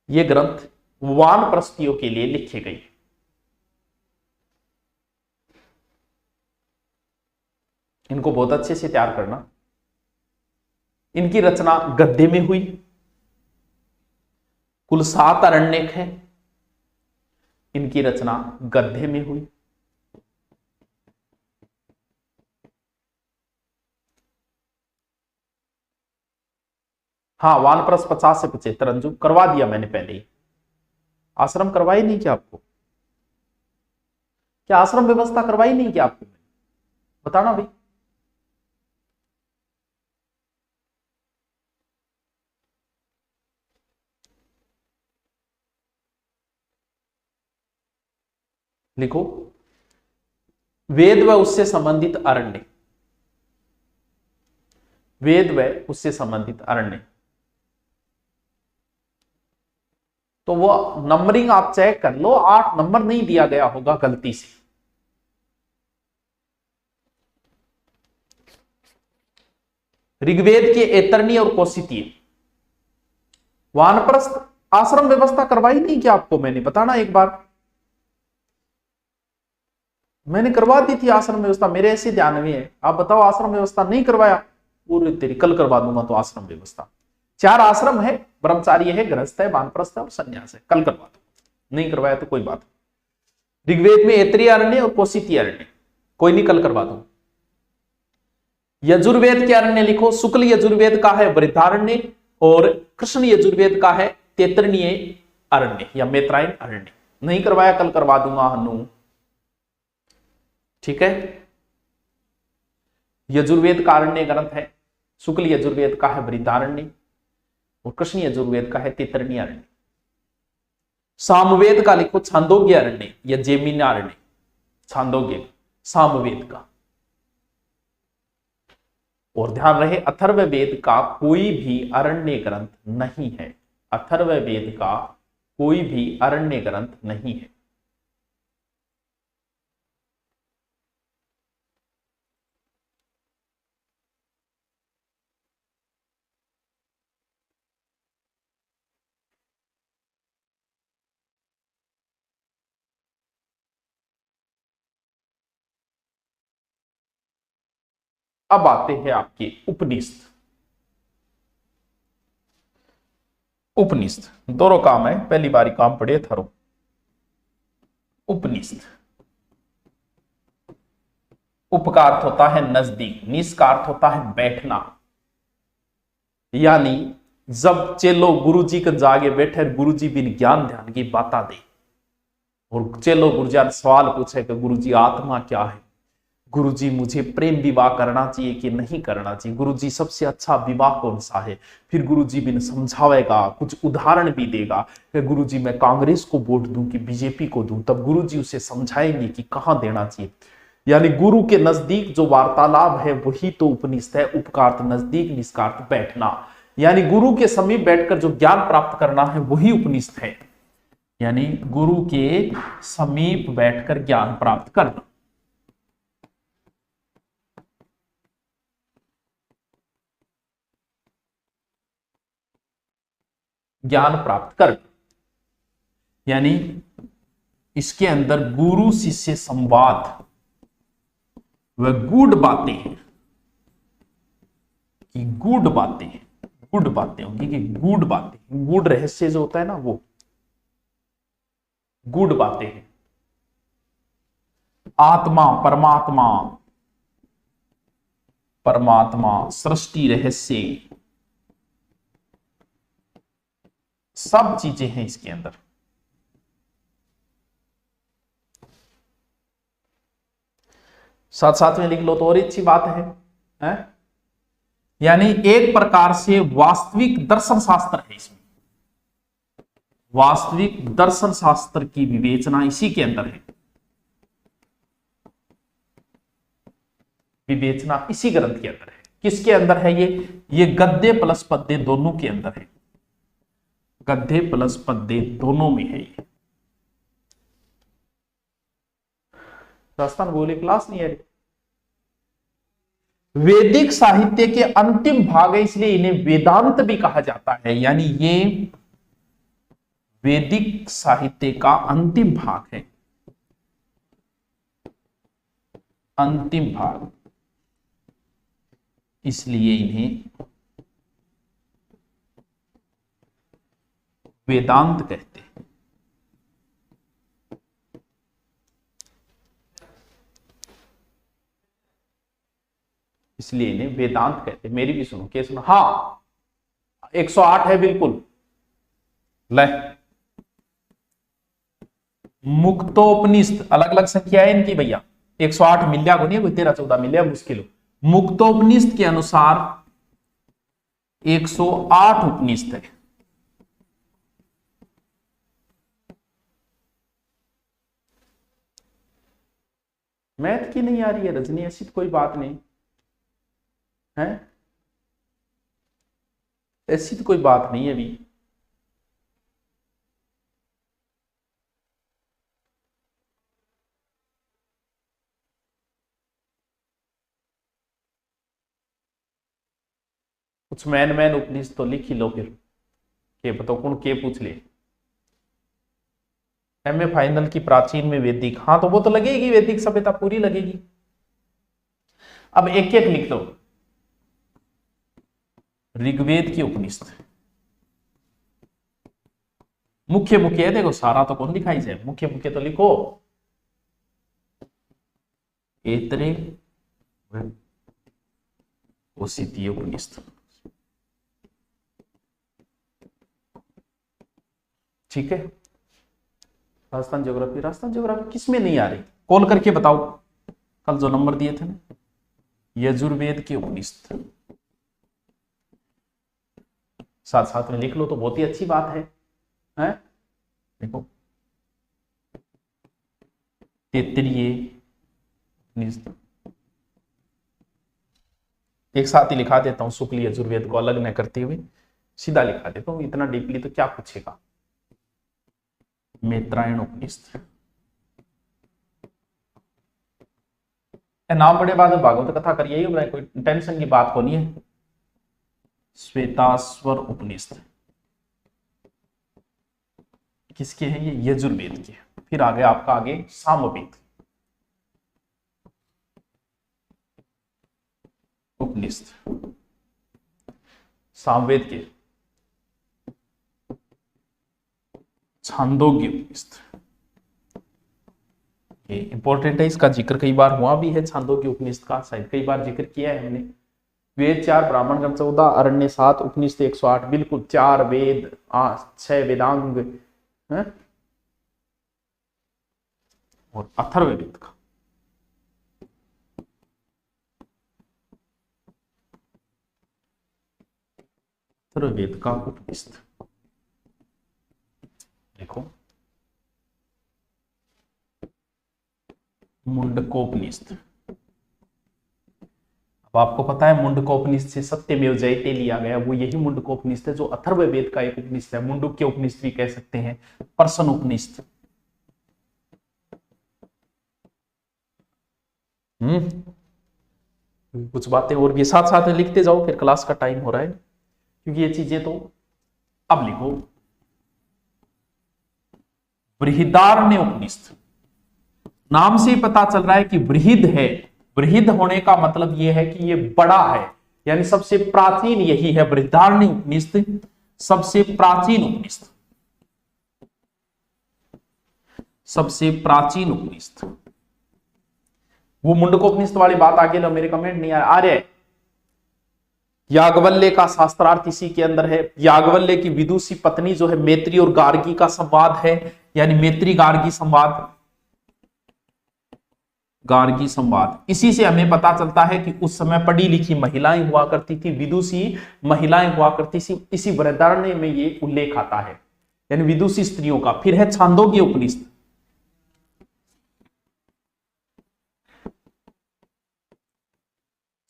ये ग्रंथ वानप्रस्थियों के लिए लिखे गए। इनको बहुत अच्छे से तैयार करना। इनकी रचना गद्य में हुई। कुल 7 अरण्यक है, इनकी रचना गद्य में हुई। हाँ, वानप्रस्थ 50 से 75 अंजू करवा दिया मैंने पहले ही। आश्रम करवाई नहीं क्या आपको? क्या आश्रम व्यवस्था करवाई नहीं क्या आपको? बताना भाई। लिखो वेद व उससे संबंधित अरण्य, वेद व उससे संबंधित अरण्य। तो वो नंबरिंग आप चेक कर लो, 8 नंबर नहीं दिया गया होगा गलती से। ऋग्वेद के ऐतरणी और कौशिकीय। वानप्रस्थ आश्रम व्यवस्था करवाई नहीं क्या आपको मैंने? बताना एक बार। मैंने करवा दी थी आश्रम व्यवस्था, मेरे ऐसे ध्यान में है। आप बताओ, आश्रम व्यवस्था नहीं करवाया? पूरी तेरी कल करवा दूंगा। तो आश्रम व्यवस्था 4 आश्रम है, ब्रह्मचार्य है, गृहस्थ है, वानप्रस्थ है और संन्यास है। कल करवा दो, नहीं करवाया तो कोई बात। ऋग्वेद में ऐतरीय अरण्य और कौशिकीय अरण्य, कोई नहीं, कल करवा दो। यजुर्वेद के अरण्य लिखो। शुक्ल यजुर्वेद का है वृद्धारण्य और कृष्ण यजुर्वेद का है तैतरणीय अरण्य या मैत्रायण अरण्य। नहीं करवाया, कल करवा दूंगा हनु। ठीक है, यजुर्वेद का अरण्य ग्रंथ है, शुक्ल यजुर्वेद का है वृद्धारण्य और कृष्ण यजुर्वेद का है तैतरणीय अरण्य। सामवेद का लिखो छांदोग्य अरण्य या जेमिनारण्य। छांदोग्य सामवेद का। और ध्यान रहे, अथर्ववेद का कोई भी अरण्य ग्रंथ नहीं है। अथर्ववेद का कोई भी अरण्य ग्रंथ नहीं है। अब आते हैं आपके उपनिषद। उपनिषद दोनों काम है, पहली बारी काम पढ़े थारो। उपनिषद, उप का अर्थ होता है नजदीक, निस का अर्थ होता है बैठना। यानी जब चेलो गुरु जी के जागे बैठे, गुरु जी बिन ज्ञान ध्यान की बाता दे, और चेलो गुरु जी सवाल पूछे कि गुरु जी आत्मा क्या है, गुरुजी मुझे प्रेम विवाह करना चाहिए कि नहीं करना चाहिए, गुरुजी सबसे अच्छा विवाह कौन सा है। फिर गुरुजी भी समझावेगा, कुछ उदाहरण भी देगा कि गुरुजी मैं कांग्रेस को वोट दूं कि बीजेपी को दूं, तब गुरुजी उसे समझाएंगे कि कहां देना चाहिए। यानी गुरु के नजदीक जो वार्तालाप है वही तो उपनिषद है। उपकार्थ नजदीक, निष्कार्थ बैठना, यानी गुरु के समीप बैठकर जो ज्ञान प्राप्त करना है वही उपनिषद है। यानी गुरु के समीप बैठकर ज्ञान प्राप्त करना। ज्ञान प्राप्त कर, यानी इसके अंदर गुरु शिष्य संवाद व गूढ़ बातें हैं कि गूढ़ बातें होंगी कि गूढ़ बातें, गूढ़ रहस्य जो होता है ना वो गूढ़ बातें हैं। आत्मा, परमात्मा, सृष्टि रहस्य, सब चीजें हैं इसके अंदर। साथ साथ में लिख लो तो और अच्छी बात है? यानी एक प्रकार से वास्तविक दर्शन शास्त्र है इसमें, वास्तविक दर्शन शास्त्र की विवेचना इसी के अंदर है, विवेचना इसी ग्रंथ के अंदर है। किसके अंदर है ये गद्य प्लस पद्य दोनों के अंदर है, गद्य प्लस पद्य दोनों में है ये। राजस्थान बोले क्लास नहीं है। वैदिक साहित्य के अंतिम भाग है, इसलिए इन्हें वेदांत भी कहा जाता है। यानी ये वैदिक साहित्य का अंतिम भाग है, अंतिम भाग, इसलिए इन्हें वेदांत कहते हैं। इसलिए इन्हें वेदांत कहते हैं। मेरी भी सुनो, क्या सुनो? हाँ 108 है बिल्कुल। ले मुक्तोपनिषद अलग अलग संख्या है इनकी भैया, 108 मिलिया को नहीं, कोई 13-14 मिलिया मुश्किल हो। मुक्तोपनिषद के अनुसार 108 उपनिषद है। मैथ की नहीं आ रही है रजनी, ऐसी तो कोई बात नहीं है, ऐसी तो कोई बात नहीं है अभी। कुछ मैन उपनिषद तो लिख ही लो फिर, के बताओ कौन के पूछ ले। एमए फाइनल की प्राचीन में वैदिक, हाँ तो वो तो लगेगी, वैदिक सभ्यता पूरी लगेगी। अब एक एक लिख लो। ऋग्वेद की उपनिषद मुख्य मुख्य है, देखो सारा तो कौन दिखाई जाए, मुख्य मुख्य तो लिखो। ऐतरेय कौशिकीय उपनिषद, ठीक है। राजस्थान ज्योग्राफी किस में नहीं आ रही, कॉल करके बताओ, कल जो नंबर दिए थे ना। यजुर्वेद के उपनिषद साथ साथ में लिख लो तो बहुत ही अच्छी बात है, हैं? देखो तैत्तिरीय उपनिषद एक साथ ही लिखा देता हूं, शुक्ल यजुर्वेद को अलग न करते हुए सीधा लिखा देता हूं, इतना डीपली तो क्या पूछेगा। मैत्रायण उपनिषद, नाम बड़े बाद में भागवत कथा करिए, कोई टेंशन की बात को नहीं है। श्वेताश्वर उपनिषद किसके हैं ये? यजुर्वेद के। फिर आगे आपका आगे सामवेद उपनिषद, सामवेद के छांदोग्य उपनिषद, ये इंपॉर्टेंट है, इसका जिक्र कई बार हुआ भी है। छांदोग्य उपनिषद का शायद कई बार जिक्र किया है हमने। वेद 4, ब्राह्मण ग्रंथ 14, अरण्य 7, उपनिषद 108, बिल्कुल 4 वेद, 6 वेदांग है? और अथर्ववेद का अथर्ववेद का उपनिषद। देखो मुंडकोपनिषद। अब आपको पता है मुंडकोपनिषद से सत्यमेव जयते लिया गया, वो यही मुंडकोपनिषद है जो अथर्ववेद का एक उपनिषद है। मुंडुक्य उपनिषद भी कह सकते हैं, पर्सन उपनिषद। कुछ बातें और भी साथ साथ में लिखते जाओ, फिर क्लास का टाइम हो रहा है, क्योंकि ये चीजें तो अब लिखो। बृहदारण्य उपनिषद, नाम से ही पता चल रहा है कि बृहद है। बृहद होने का मतलब यह है कि ये बड़ा है, यानी सबसे प्राचीन यही है। बृहदारण्य उपनिषद सबसे प्राचीन उपनिषद, सबसे प्राचीन उपनिषद। वो मुंडकोपनिषद वाली बात आगे लो, मेरे कमेंट नहीं आ रहे हैं। याज्ञवल्क्य का शास्त्रार्थ इसी के अंदर है। याज्ञवल्क्य की विदुषी पत्नी जो है मैत्री और गार्गी का संवाद है, यानी मैत्री गार्गी संवाद, गार्गी संवाद। इसी से हमें पता चलता है कि उस समय पढ़ी लिखी महिलाएं हुआ करती थी, विदुषी महिलाएं हुआ करती थी। इसी बृहदारण्य में ये उल्लेख आता है, यानी विदुषी स्त्रियों का। फिर है छांदोग्य उपनिषद।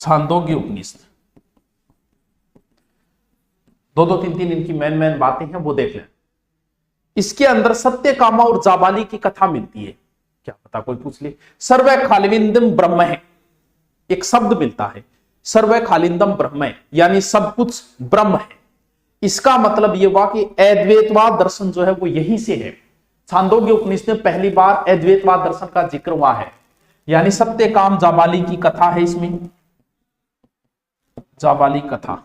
छांदोग्य उपनिषद, दो तीन इनकी मेन बातें हैं, वो देख लें। इसके अंदर सत्यकामा और जाबाली की कथा मिलती है। क्या पता कोई पूछ ले। सर्व खालिंदम ब्रह्म है, एक शब्द मिलता है, सर्व खालिंदम ब्रह्म है, यानी सब कुछ ब्रह्म है। इसका मतलब यह हुआ कि अद्वैतवाद दर्शन जो है वो यहीं से है। छांदोग्य उपनिषद में पहली बार अद्वैतवाद दर्शन का जिक्र हुआ है, यानी सत्यकाम जाबाली की कथा है इसमें, जाबाली कथा।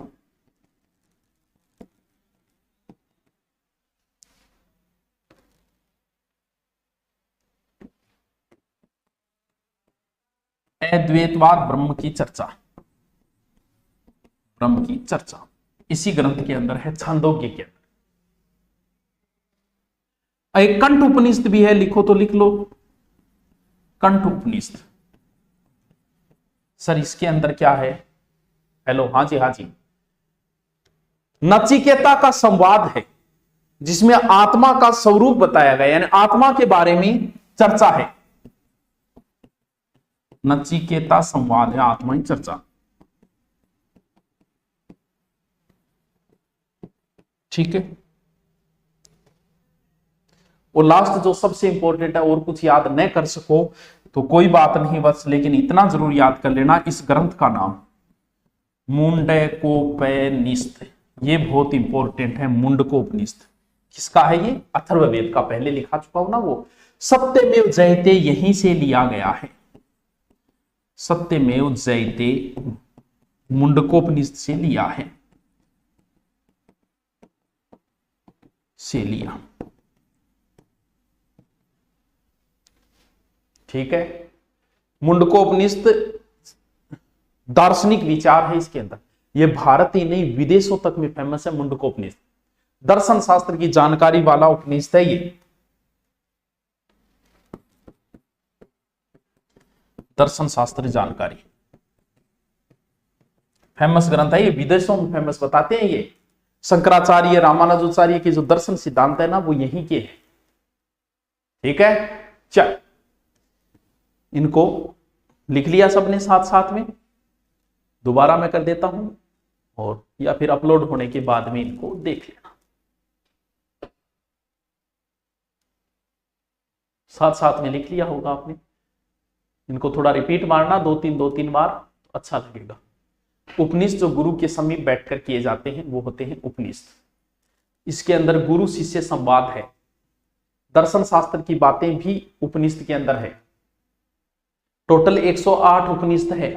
अद्वैतवाद ब्रह्म की चर्चा, ब्रह्म की चर्चा इसी ग्रंथ के अंदर है, छांदोग्य के अंदर। एक कंठ उपनिषद भी है, लिखो तो लिख लो, कंठ उपनिषद। सर इसके अंदर क्या है? हेलो, हाँ जी हाँ जी। नचिकेता का संवाद है, जिसमें आत्मा का स्वरूप बताया गया, यानी आत्मा के बारे में चर्चा है। नचिकेता संवाद है, आत्मा की चर्चा। ठीक है। और लास्ट जो सबसे इंपॉर्टेंट है, और कुछ याद न कर सको तो कोई बात नहीं बस, लेकिन इतना जरूर याद कर लेना, इस ग्रंथ का नाम मुंडकोपनिषद। ये बहुत इंपॉर्टेंट है। मुंडकोपनिषद किसका है? ये अथर्ववेद का, पहले लिखा चुका हूं ना वो। सत्यमेव जयते यहीं से लिया गया है, सत्यमेव जयते मुंडकोपनिषद से लिया है, से लिया। ठीक है। मुंडकोपनिषद दार्शनिक विचार है इसके अंदर। ये भारत ही नहीं विदेशों तक में फेमस है मुंडकोपनिषद। दर्शन शास्त्र की जानकारी वाला उपनिषद है ये। दर्शन शास्त्र जानकारी फेमस ग्रंथ है ये, विदेशों में फेमस बताते हैं ये। शंकराचार्य रामानुजाचार्य के जो दर्शन सिद्धांत है ना, वो यहीं के हैं। ठीक है। चल, इनको लिख लिया सबने साथ साथ में? दोबारा मैं कर देता हूं, और या फिर अपलोड होने के बाद में इनको देख लेना। साथ साथ में लिख लिया होगा आपने। इनको थोड़ा रिपीट मारना, दो तीन बार, तो अच्छा लगेगा। उपनिषद जो गुरु के समीप बैठकर किए जाते हैं वो होते हैं उपनिषद। इसके अंदर गुरु शिष्य संवाद है। दर्शन शास्त्र की बातें भी उपनिषद के अंदर है। टोटल 108 उपनिषद है।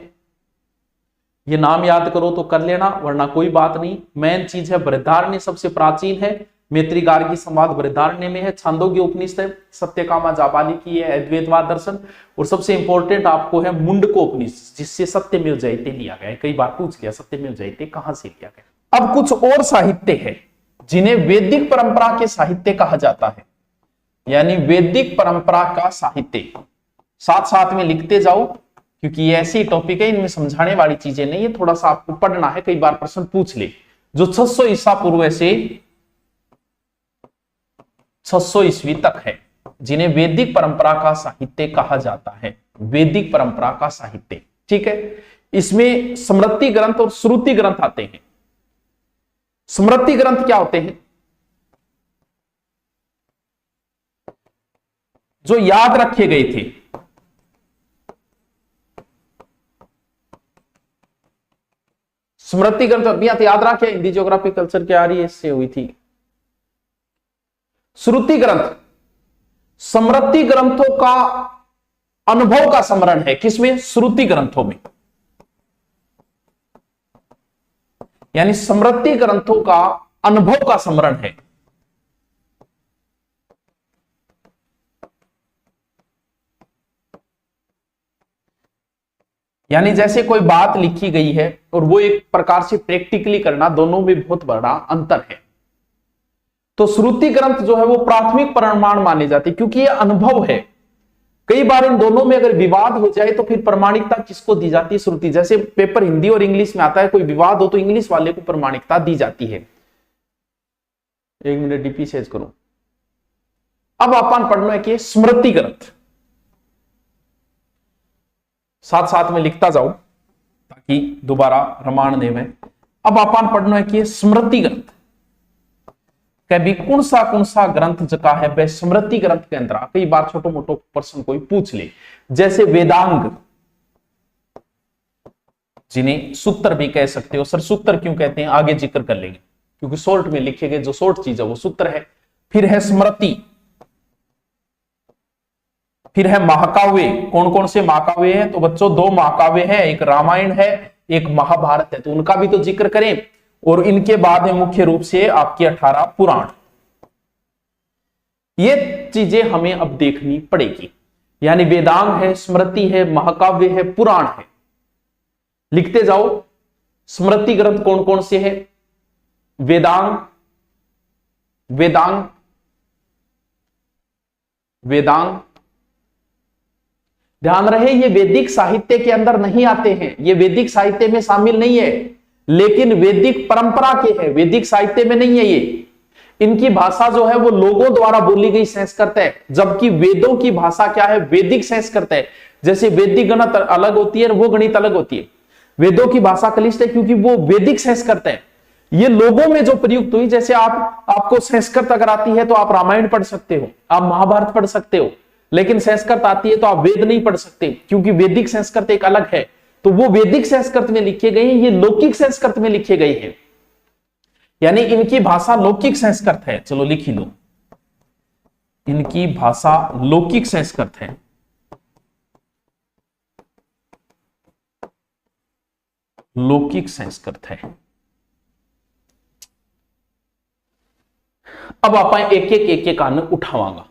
ये नाम याद करो तो कर लेना, वरना कोई बात नहीं। मेन चीज है बृहदारण्य सबसे प्राचीन है, मैत्री गार्गी संवाद बृहदारण्य में है, छांदोग्य उपनिषद है, सत्यकामा जाबाली की है, अद्वैतवाद दर्शन, और सबसे इंपॉर्टेंट आपको है मुंडकोपनिषद, जिससे सत्यमेव जयते लिया गया है। कई बार पूछ लिया सत्यमेव जयते कहां से लिया गया। अब कुछ और साहित्य है जिन्हें वैदिक परंपरा के साहित्य कहा जाता है, यानी वैदिक परंपरा का साहित्य। साथ साथ में लिखते जाओ, क्योंकि ये ऐसी टॉपिक है, इनमें समझाने वाली चीजें नहीं है, थोड़ा सा आपको पढ़ना है। कई बार प्रश्न पूछ ले, जो 600 ईसा पूर्व से 600 ईस्वी तक है, जिन्हें वैदिक परंपरा का साहित्य कहा जाता है। वैदिक परंपरा का साहित्य, ठीक है। इसमें स्मृति ग्रंथ और श्रुति ग्रंथ आते हैं। स्मृति ग्रंथ क्या होते हैं? जो याद रखे गए थे। स्मृति ग्रंथ अभी याद रखे, हिंदी ज्योग्राफी कल्चर की आ रही है, इससे हुई थी। श्रुति ग्रंथ स्मृति ग्रंथों का अनुभव का स्मरण है। किसमें? श्रुति ग्रंथों में। यानी स्मृति ग्रंथों का अनुभव का स्मरण है। यानी जैसे कोई बात लिखी गई है और वो एक प्रकार से प्रैक्टिकली करना, दोनों में बहुत बड़ा अंतर है। तो श्रुति ग्रंथ जो है वो प्राथमिक प्रमाण माने जाते हैं, क्योंकि ये अनुभव है। कई बार इन दोनों में अगर विवाद हो जाए तो फिर प्रमाणिकता किसको दी जाती है? श्रुति। जैसे पेपर हिंदी और इंग्लिश में आता है, कोई विवाद हो तो इंग्लिश वाले को प्रमाणिकता दी जाती है। 1 मिनट डीपी सेज करूं। अब अपन पढ़ना है कि स्मृति ग्रंथ, साथ साथ में लिखता जाऊं ताकि दोबारा रमान ने में। अब अपन पढ़ना है कि स्मृति ग्रंथ कभी कौन सा ग्रंथ जका है वह स्मृति ग्रंथ के अंदर। कई बार छोटो मोटो प्रश्न कोई पूछ ले, जैसे वेदांग, जिन्हें सूत्र भी कह सकते हो। सर सूत्र क्यों कहते हैं आगे जिक्र कर लेंगे, क्योंकि शॉर्ट में लिखे गए जो शॉर्ट चीज है वो सूत्र है। फिर है स्मृति, फिर है महाकाव्य। कौन कौन से महाकाव्य हैं? तो बच्चों 2 महाकाव्य हैं, एक रामायण है, एक महाभारत है, तो उनका भी तो जिक्र करें। और इनके बाद है मुख्य रूप से आपकी 18 पुराण। ये चीजें हमें अब देखनी पड़ेगी। यानी वेदांग है, स्मृति है, महाकाव्य है, पुराण है। लिखते जाओ स्मृति ग्रंथ कौन कौन से है? वेदांग, वेदांग, वेदांग। ध्यान रहे ये वैदिक साहित्य के अंदर नहीं आते हैं, ये वैदिक साहित्य में शामिल नहीं है, लेकिन वैदिक परंपरा के है, वैदिक साहित्य में नहीं है ये। इनकी भाषा जो है वो लोगों द्वारा बोली गई संस्कृत है, जबकि वेदों की भाषा क्या है? वैदिक संस्कृत है। जैसे वैदिक गणित अलग होती है, वो गणित अलग होती है। वेदों की भाषा कलिष्ट है क्योंकि वो वैदिक संस्कृत है। ये लोगों में जो प्रयुक्त हुई, जैसे आपको संस्कृत अगर आती है तो आप रामायण पढ़ सकते हो, आप महाभारत पढ़ सकते हो, लेकिन संस्कृत आती है तो आप वेद नहीं पढ़ सकते, क्योंकि वैदिक संस्कृत एक अलग है। तो वो वैदिक संस्कृत में लिखे गए हैं, ये लौकिक संस्कृत में लिखे गए हैं। यानी इनकी भाषा लौकिक संस्कृत है। चलो लिख ही लो, इनकी भाषा लौकिक संस्कृत है। लौकिक संस्कृत है। अब आप एक एक आन उठावांगा।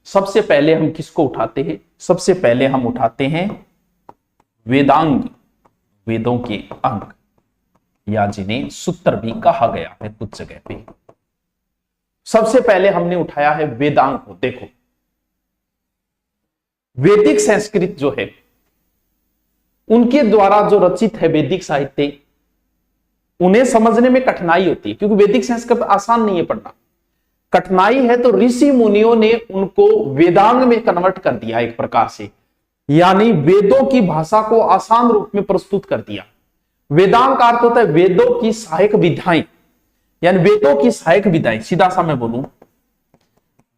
सबसे पहले हम किसको उठाते हैं? सबसे पहले हम उठाते हैं वेदांग, वेदों के अंग, या जिन्हें सूत्र भी कहा गया है कुछ जगह पे। सबसे पहले हमने उठाया है वेदांग को। देखो वैदिक संस्कृत जो है उनके द्वारा जो रचित है वैदिक साहित्य, उन्हें समझने में कठिनाई होती है, क्योंकि वैदिक संस्कृत आसान नहीं है पढ़ना। कठिनाई है तो ऋषि मुनियों ने उनको वेदांग में कन्वर्ट कर दिया एक प्रकार से, यानी वेदों की भाषा को आसान रूप में प्रस्तुत कर दिया। वेदांग का अर्थ होता है वेदों की सहायक विधाएं, यानी वेदों की सहायक विधाएं। सीधा सा मैं बोलूं,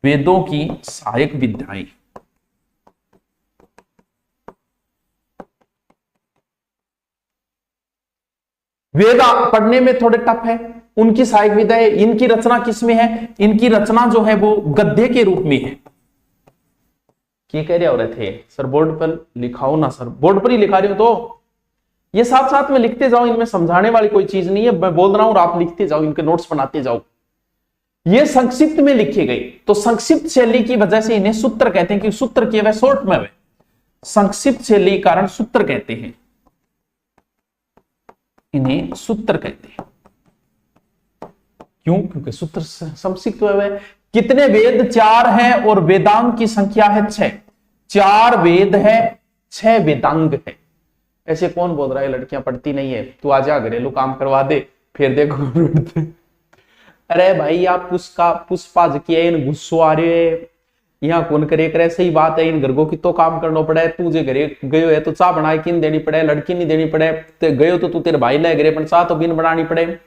वेदों की सहायक विधाएं। वेद पढ़ने में थोड़े टफ है, उनकी सहायक विधाएं। इनकी रचना किसमें है? इनकी रचना जो है वो गद्य के रूप में है। क्या कह रहे थे सर? बोर्ड पर लिखाओ ना सर, बोर्ड पर ही लिखा रही हो तो ये साथ साथ में लिखते जाओ, इनमें समझाने वाली कोई चीज नहीं है। मैं बोल रहा हूं और आप लिखते जाओ, इनके नोट्स बनाते जाओ। ये संक्षिप्त में लिखे गए, तो संक्षिप्त शैली की वजह से इन्हें सूत्र कहते हैं, कि सूत्र किए हुए शॉर्ट में, संक्षिप्त शैली कारण सूत्र कहते हैं, इन्हें सूत्र कहते हैं। क्यों? क्योंकि सूत्र संक्षिप्त हुए। कितने वेद? 4 हैं और वेदांग की संख्या है 6। 4 वेद है, 6 वेदांग है। ऐसे कौन बोल रहा है लड़कियां पढ़ती नहीं है? तू आजा घरेलू काम करवा दे, फिर देखो अरे भाई आप पुष्पा जकिया इन गुस्सो आ रहे है यहाँ कौन करे करे, सही बात है इन घर को कितो काम करना पड़े, तू जे घरे गयो है तो चाह बना के देनी पड़े, लड़की नहीं देनी पड़े, ते गयो तो तू तेरे भाई ले घरे पर चाह तो बिन बनानी पड़े।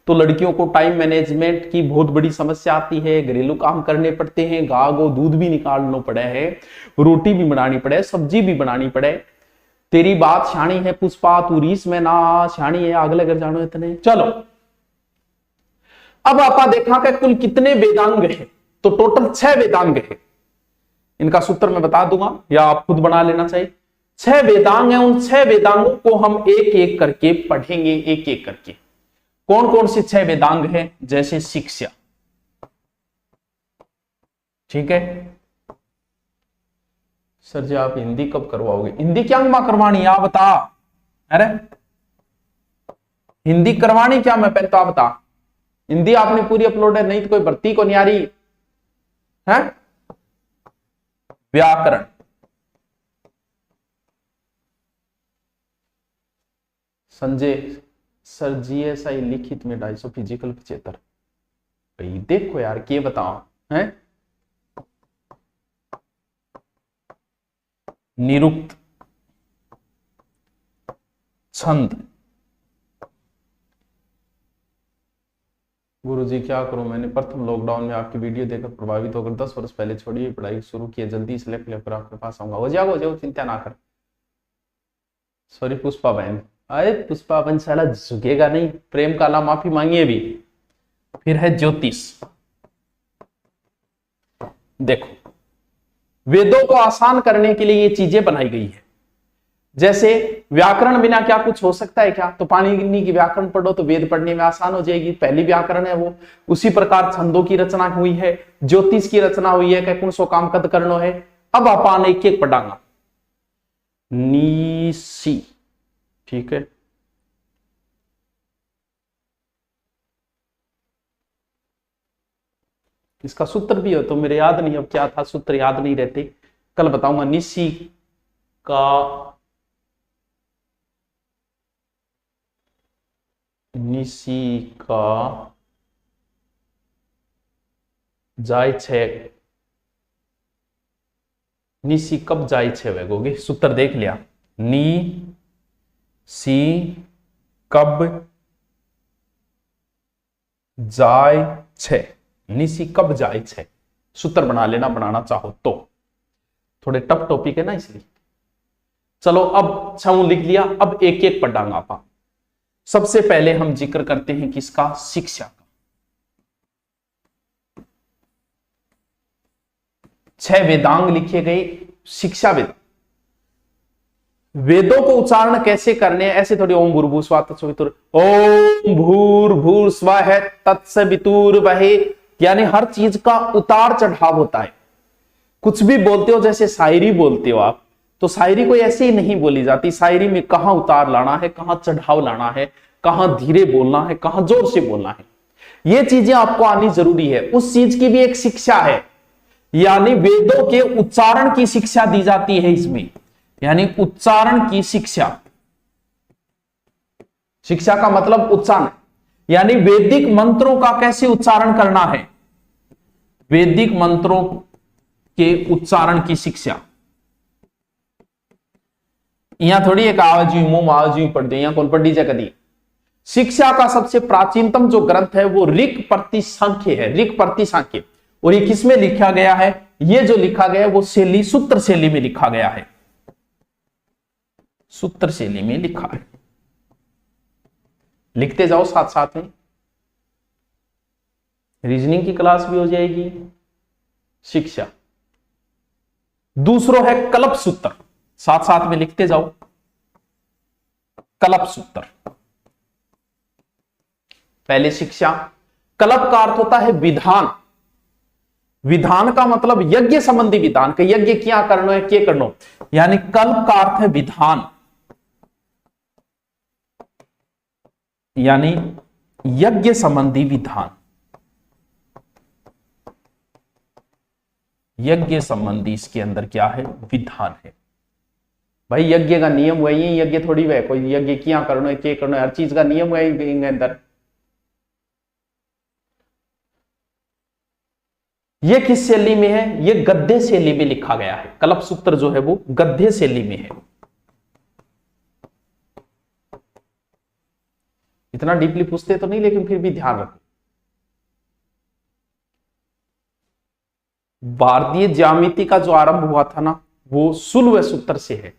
तो लड़कियों को टाइम मैनेजमेंट की बहुत बड़ी समस्या आती है, घरेलू काम करने पड़ते हैं, गाय गो दूध भी निकालना पड़े है, रोटी भी बनानी पड़े, सब्जी भी बनानी पड़े। तेरी बात शानी है पुष्पा, तू रीस में ना शानी है, अगले घर जानो इतने। चलो अब आपा देखा कि कुल कितने वेदांग है, तो टोटल 6 वेदांग है। इनका सूत्र मैं बता दूंगा या आप खुद बना लेना चाहिए। 6 वेदांग है, उन 6 वेदांगों को हम एक एक करके पढ़ेंगे, एक एक करके। कौन कौन से 6 वेदांग है? जैसे शिक्षा, ठीक है सर जी आप हिंदी कब करवाओगे? हिंदी क्या मां करवानी आप बता। अरे हिंदी करवानी क्या मैं पहले तो आप बता। हिंदी आपने पूरी अपलोड है, नहीं तो कोई भर्ती को नहीं आ रही है। व्याकरण, संजय सर जीएसआई लिखित में 250 फिजिकल 75। भाई देखो यार क्या बताओ है। निरुक्त, छंद, गुरुजी क्या करूं, मैंने प्रथम लॉकडाउन में आपकी वीडियो देखकर प्रभावित होकर 10 वर्ष पहले छोड़ी हुई पढ़ाई शुरू की है, जल्दी सिलेक्ट लेकर आपके पास आऊंगा। हो जाओ चिंता ना कर। सॉरी पुष्पा बहन, अरे पुष्पा बहन साला झुकेगा नहीं, प्रेम काला माफी मांगिए भी। फिर है ज्योतिष। देखो वेदों को आसान करने के लिए ये चीजें बनाई गई है। जैसे व्याकरण बिना क्या कुछ हो सकता है क्या? तो पाणिनि की व्याकरण पढ़ो तो वेद पढ़ने में आसान हो जाएगी, पहली व्याकरण है वो। उसी प्रकार छंदों की रचना हुई है, ज्योतिष की रचना हुई है, कौन सो काम कद करनो है। अब अपन एक एक पढ़ांगा। नीसी, ठीक है इसका सूत्र भी हो तो मेरे याद नहीं, अब क्या था सूत्र याद नहीं रहते, कल बताऊंगा। निसी का जाय छे, निसी कब जाय छे वेगोगे, सूत्र देख लिया। नी सी कब जाय छे, निसी कब जाय छे, सूत्र बना लेना बनाना चाहो तो। थोड़े टफ टॉपिक है ना इसलिए। चलो अब 6 लिख लिया, अब एक एक पढ़ांगा आपा। सबसे पहले हम जिक्र करते हैं किसका? शिक्षा का। 6 वेदांग लिखे गए, शिक्षा वेद। वेदों को उच्चारण कैसे करने हैं? ऐसे थोड़ी ओम भूर्भुव स्वः तत्सवितुर, ओम भूर्भुव स्वः तत्सवितुर्वरेण्यं, यानी हर चीज का उतार चढ़ाव होता है। कुछ भी बोलते हो, जैसे शायरी बोलते हो आप, तो शायरी कोई ऐसे ही नहीं बोली जाती। शायरी में कहां उतार लाना है, कहां चढ़ाव लाना है, कहां धीरे बोलना है, कहां जोर से बोलना है, ये चीजें आपको आनी जरूरी है। उस चीज की भी एक शिक्षा है, यानी वेदों के उच्चारण की शिक्षा दी जाती है इसमें, यानी उच्चारण की शिक्षा। शिक्षा का मतलब उच्चारण, यानी वैदिक मंत्रों का कैसे उच्चारण करना है, वैदिक मंत्रों के उच्चारण की शिक्षा। यहां थोड़ी एक आवाज मुंह आवाज पढ़ दे, यहां कौन पढ़ दीजिए कदी। शिक्षा का सबसे प्राचीनतम जो ग्रंथ है वो ऋक् प्रतिसांख्य है, ऋक् प्रतिसांख्य। और ये किसमें लिखा गया है? ये जो लिखा गया है वो शैली सूत्र शैली में लिखा गया है, सूत्र शैली में लिखा है। लिखते जाओ साथ साथ में, रीजनिंग की क्लास भी हो जाएगी। शिक्षा। दूसरो है कल्प सूत्र, साथ साथ में लिखते जाओ। कल्प सूत्र, पहले शिक्षा। कल्प का अर्थ होता है विधान। विधान का मतलब यज्ञ संबंधी विधान, कि यज्ञ क्या करना है, क्या करना, यानी कल्प का अर्थ है विधान, यानी यज्ञ संबंधी विधान। यज्ञ संबंधी इसके अंदर क्या है? विधान है। भाई यज्ञ का नियम वही है, यज्ञ थोड़ी वह कोई यज्ञ क्या करना है, क्या करना है, हर चीज का नियम वही अंदर। ये किस शैली में है? ये गद्य शैली में लिखा गया है। कल्प सूत्र जो है वो गद्य शैली में है। इतना डीपली पूछते तो नहीं, लेकिन फिर भी ध्यान रखो। भारतीय ज्यामिति का जो आरंभ हुआ था ना, वो सुलभ सूत्र से है।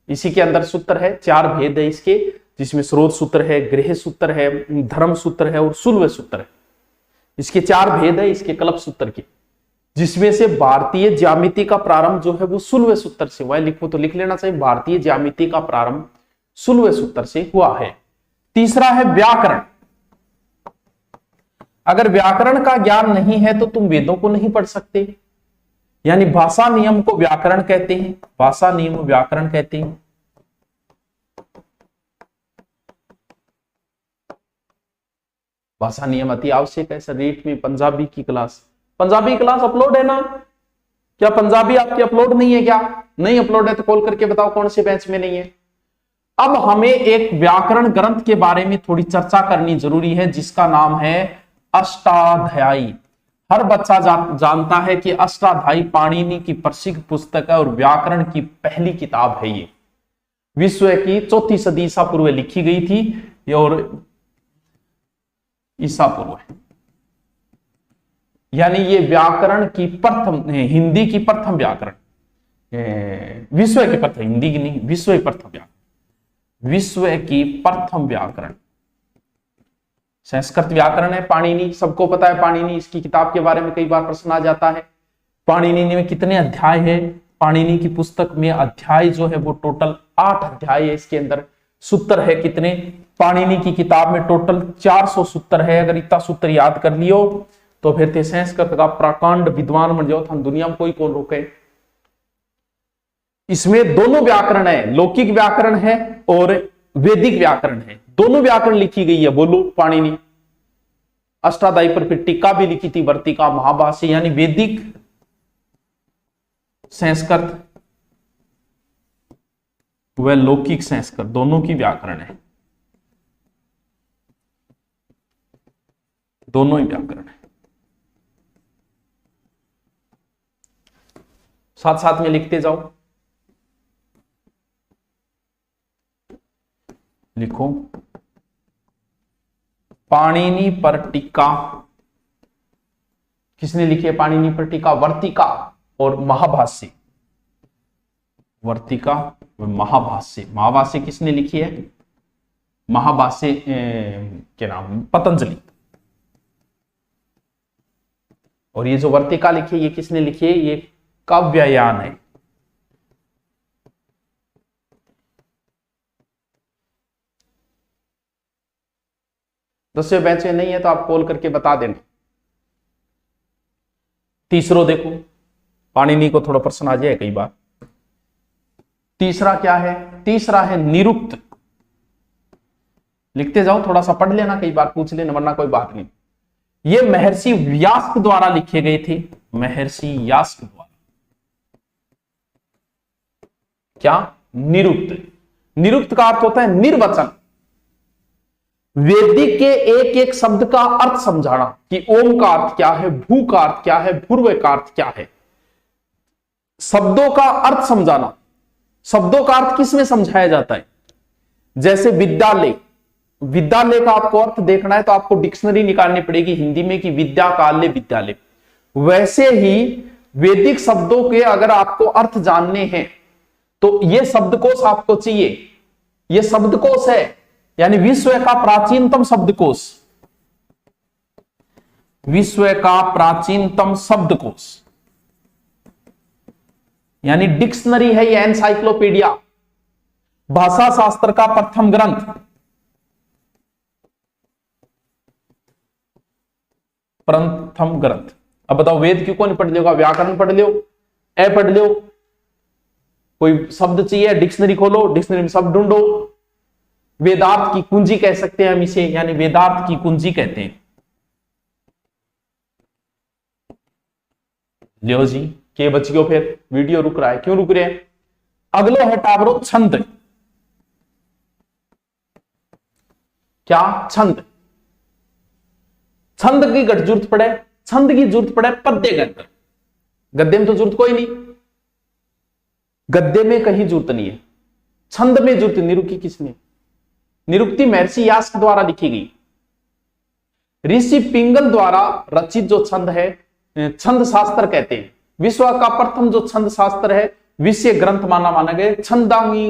इसी के अंदर सूत्र है, 4 भेद है इसके, जिसमें स्रोत सूत्र है, गृह सूत्र है, धर्म सूत्र है और सुलभ सूत्र है। इसके 4 भेद है इसके कल्प सूत्र के, जिसमें से भारतीय ज्यामिति का प्रारंभ जो है वो सुलभ सूत्र से हुआ है। लिखो तो लिख लेना चाहिए, भारतीय ज्यामिति का प्रारंभ सुलभ सूत्र से हुआ है। तीसरा है व्याकरण। अगर व्याकरण का ज्ञान नहीं है तो तुम वेदों को नहीं पढ़ सकते। यानी भाषा नियम को व्याकरण कहते हैं, भाषा नियम व्याकरण कहते हैं। भाषा नियम अति आवश्यक है। सर रीट में पंजाबी की क्लास, पंजाबी क्लास अपलोड है ना? क्या पंजाबी आपकी अपलोड नहीं है? क्या नहीं अपलोड है तो कॉल करके बताओ कौन से बेंच में नहीं है। अब हमें एक व्याकरण ग्रंथ के बारे में थोड़ी चर्चा करनी जरूरी है, जिसका नाम है अष्टाध्यायी। हर बच्चा जानता है कि अष्टाध्यायी पाणिनि की प्रसिद्ध पुस्तक है और व्याकरण की पहली किताब है। ये विश्व की 4वीं सदी ईसा पूर्व लिखी गई थी और ईसा पूर्व, यानी ये व्याकरण की प्रथम, हिंदी की प्रथम व्याकरण, विश्व की प्रथम, हिंदी की नहीं, विश्व की प्रथम व्याकरण, विश्व की प्रथम व्याकरण संस्कृत व्याकरण है पाणिनि। सबको पता है पाणिनि, इसकी किताब के बारे में कई बार प्रश्न आ जाता है। पाणिनि में कितने अध्याय है? पाणिनि की पुस्तक में अध्याय जो है वो टोटल 8 अध्याय है। इसके अंदर सूत्र है कितने? पाणिनि की किताब में टोटल 400 सूत्र है। अगर इतना सूत्र याद कर लियो तो फिर ते संस्कृत का प्रकांड विद्वान बन जाओ, दुनिया में कोई कौन रोके। इसमें दोनों व्याकरण है, लौकिक व्याकरण है और वैदिक व्याकरण है। दोनों व्याकरण लिखी गई है। बोलो पाणिनि। अष्टाध्यायी पर फिर टीका भी लिखी थी, वर्तिका, महाभाष्य, यानी वैदिक, संस्कृत व लौकिक संस्कृत दोनों की व्याकरण है, दोनों ही व्याकरण है। साथ साथ में लिखते जाओ, लिखो पाणिनि पर टीका। किसने लिखी है पाणिनि पर टीका? वर्तिका और महाभाष्य। वर्तिका और महाभाष्य। महाभाष्य किसने लिखी है? महाभाष्य के नाम पतंजलि। और ये जो वर्तिका लिखी है ये किसने लिखी है? ये काव्यायन है। दसवें बैच में नहीं है तो आप कॉल करके बता देना। तीसरो देखो, पाणिनि को थोड़ा प्रश्न आ जाए कई बार। तीसरा क्या है? तीसरा है निरुक्त। लिखते जाओ, थोड़ा सा पढ़ लेना, कई बार पूछ लेना, वरना कोई बात नहीं। ये महर्षि व्यास द्वारा लिखे गए थे। महर्षि व्यास द्वारा। क्या? निरुक्त। निरुक्त का अर्थ होता है निर्वचन। वेदिक के एक एक शब्द का अर्थ समझाना कि ओम का अर्थ क्या है, भू का अर्थ क्या है, भूर्व का अर्थ क्या है। शब्दों का अर्थ समझाना। शब्दों का अर्थ किस में समझाया जाता है? जैसे विद्यालय, विद्यालय का आपको अर्थ देखना है तो आपको डिक्शनरी निकालनी पड़ेगी हिंदी में कि विद्या काल्य विद्यालय। वैसे ही वैदिक शब्दों के अगर आपको अर्थ जानने हैं तो ये शब्दकोश आपको चाहिए। ये शब्दकोश है, यानी विश्व का प्राचीनतम शब्दकोश, विश्व का प्राचीनतम शब्दकोश, यानी डिक्शनरी है ये, एनसाइक्लोपीडिया, भाषा शास्त्र का प्रथम ग्रंथ। प्रथम ग्रंथ। अब बताओ वेद क्यों नहीं पढ़ लियोगा? व्याकरण पढ़ लियो, ए पढ़ लियो, कोई शब्द चाहिए डिक्शनरी खोलो, डिक्शनरी में शब्द ढूंढो। वेदार्थ की कुंजी कह सकते हैं हम इसे, यानी वेदार्थ की कुंजी कहते हैं। लियो जी, के बच गयो? फिर वीडियो रुक रहा है, क्यों रुक रहे हैं? अगलो है टावरो छंद। क्या? छंद। छंद की घट जरूरत पड़े, छंद की जरूरत पड़े पद्य के अंदर। गद्य में तो जरूरत कोई नहीं, गद्य में कहीं जरूरत नहीं है, छंद में जरूरत। निरुक्ति किसने? निरुक्ति महर्षि यास के द्वारा लिखी गई, ऋषि पिंगल द्वारा रचित जो छंद है, छंद शास्त्र कहते हैं। विश्व का प्रथम जो छंद शास्त्र है, विषय ग्रंथ माना गया। छंदांगी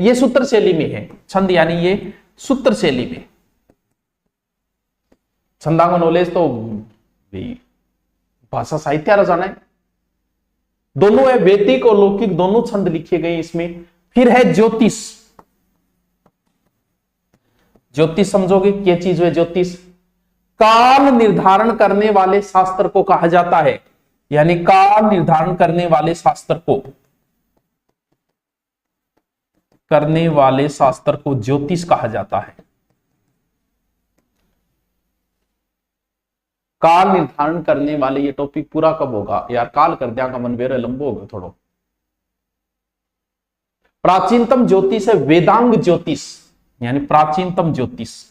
ये सूत्र शैली में है, छंद यानी ये सूत्र शैली में। छंदांग नॉलेज तो भाषा साहित्य रचाना है, दोनों है, वैदिक और लौकिक दोनों छंद लिखे गए इसमें। फिर है ज्योतिष। ज्योतिष समझोगे क्या चीज है ज्योतिष? काल निर्धारण करने वाले शास्त्र को कहा जाता है, यानी काल निर्धारण करने वाले शास्त्र को ज्योतिष कहा जाता है। काल निर्धारण करने वाले, ये टॉपिक पूरा कब होगा यार? काल कर दिया का मन बेरे लंबो होगा थोड़ा। प्राचीनतम ज्योतिष है वेदांग ज्योतिष, यानी प्राचीनतम ज्योतिष।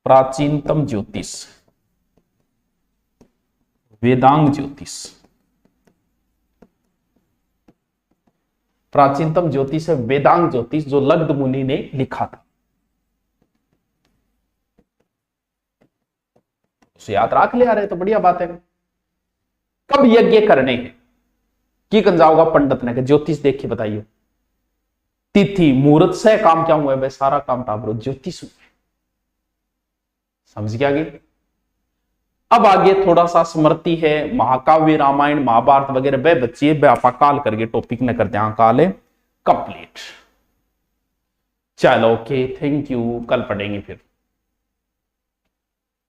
प्राचीनतम ज्योतिष वेदांग ज्योतिष। प्राचीनतम ज्योतिष है वेदांग ज्योतिष, जो लग्न मुनि ने लिखा था। उसे याद रख ले आ रहे तो बढ़िया बात है। कब यज्ञ करने हैं की जाओगा पंडित ने, ज्योतिष देख के बताइए, तिथि मुहूर्त से काम क्या हुआ है? भाई सारा काम टाबरो ज्योतिष हुआ। समझ गया? अब आगे थोड़ा सा स्मृति है, महाकाव्य, रामायण, महाभारत वगैरह वह बच्चे व्यापा काल करके टॉपिक ने करते हैं काल कंप्लीट। चलो ओके, थैंक यू, कल पढ़ेंगे फिर।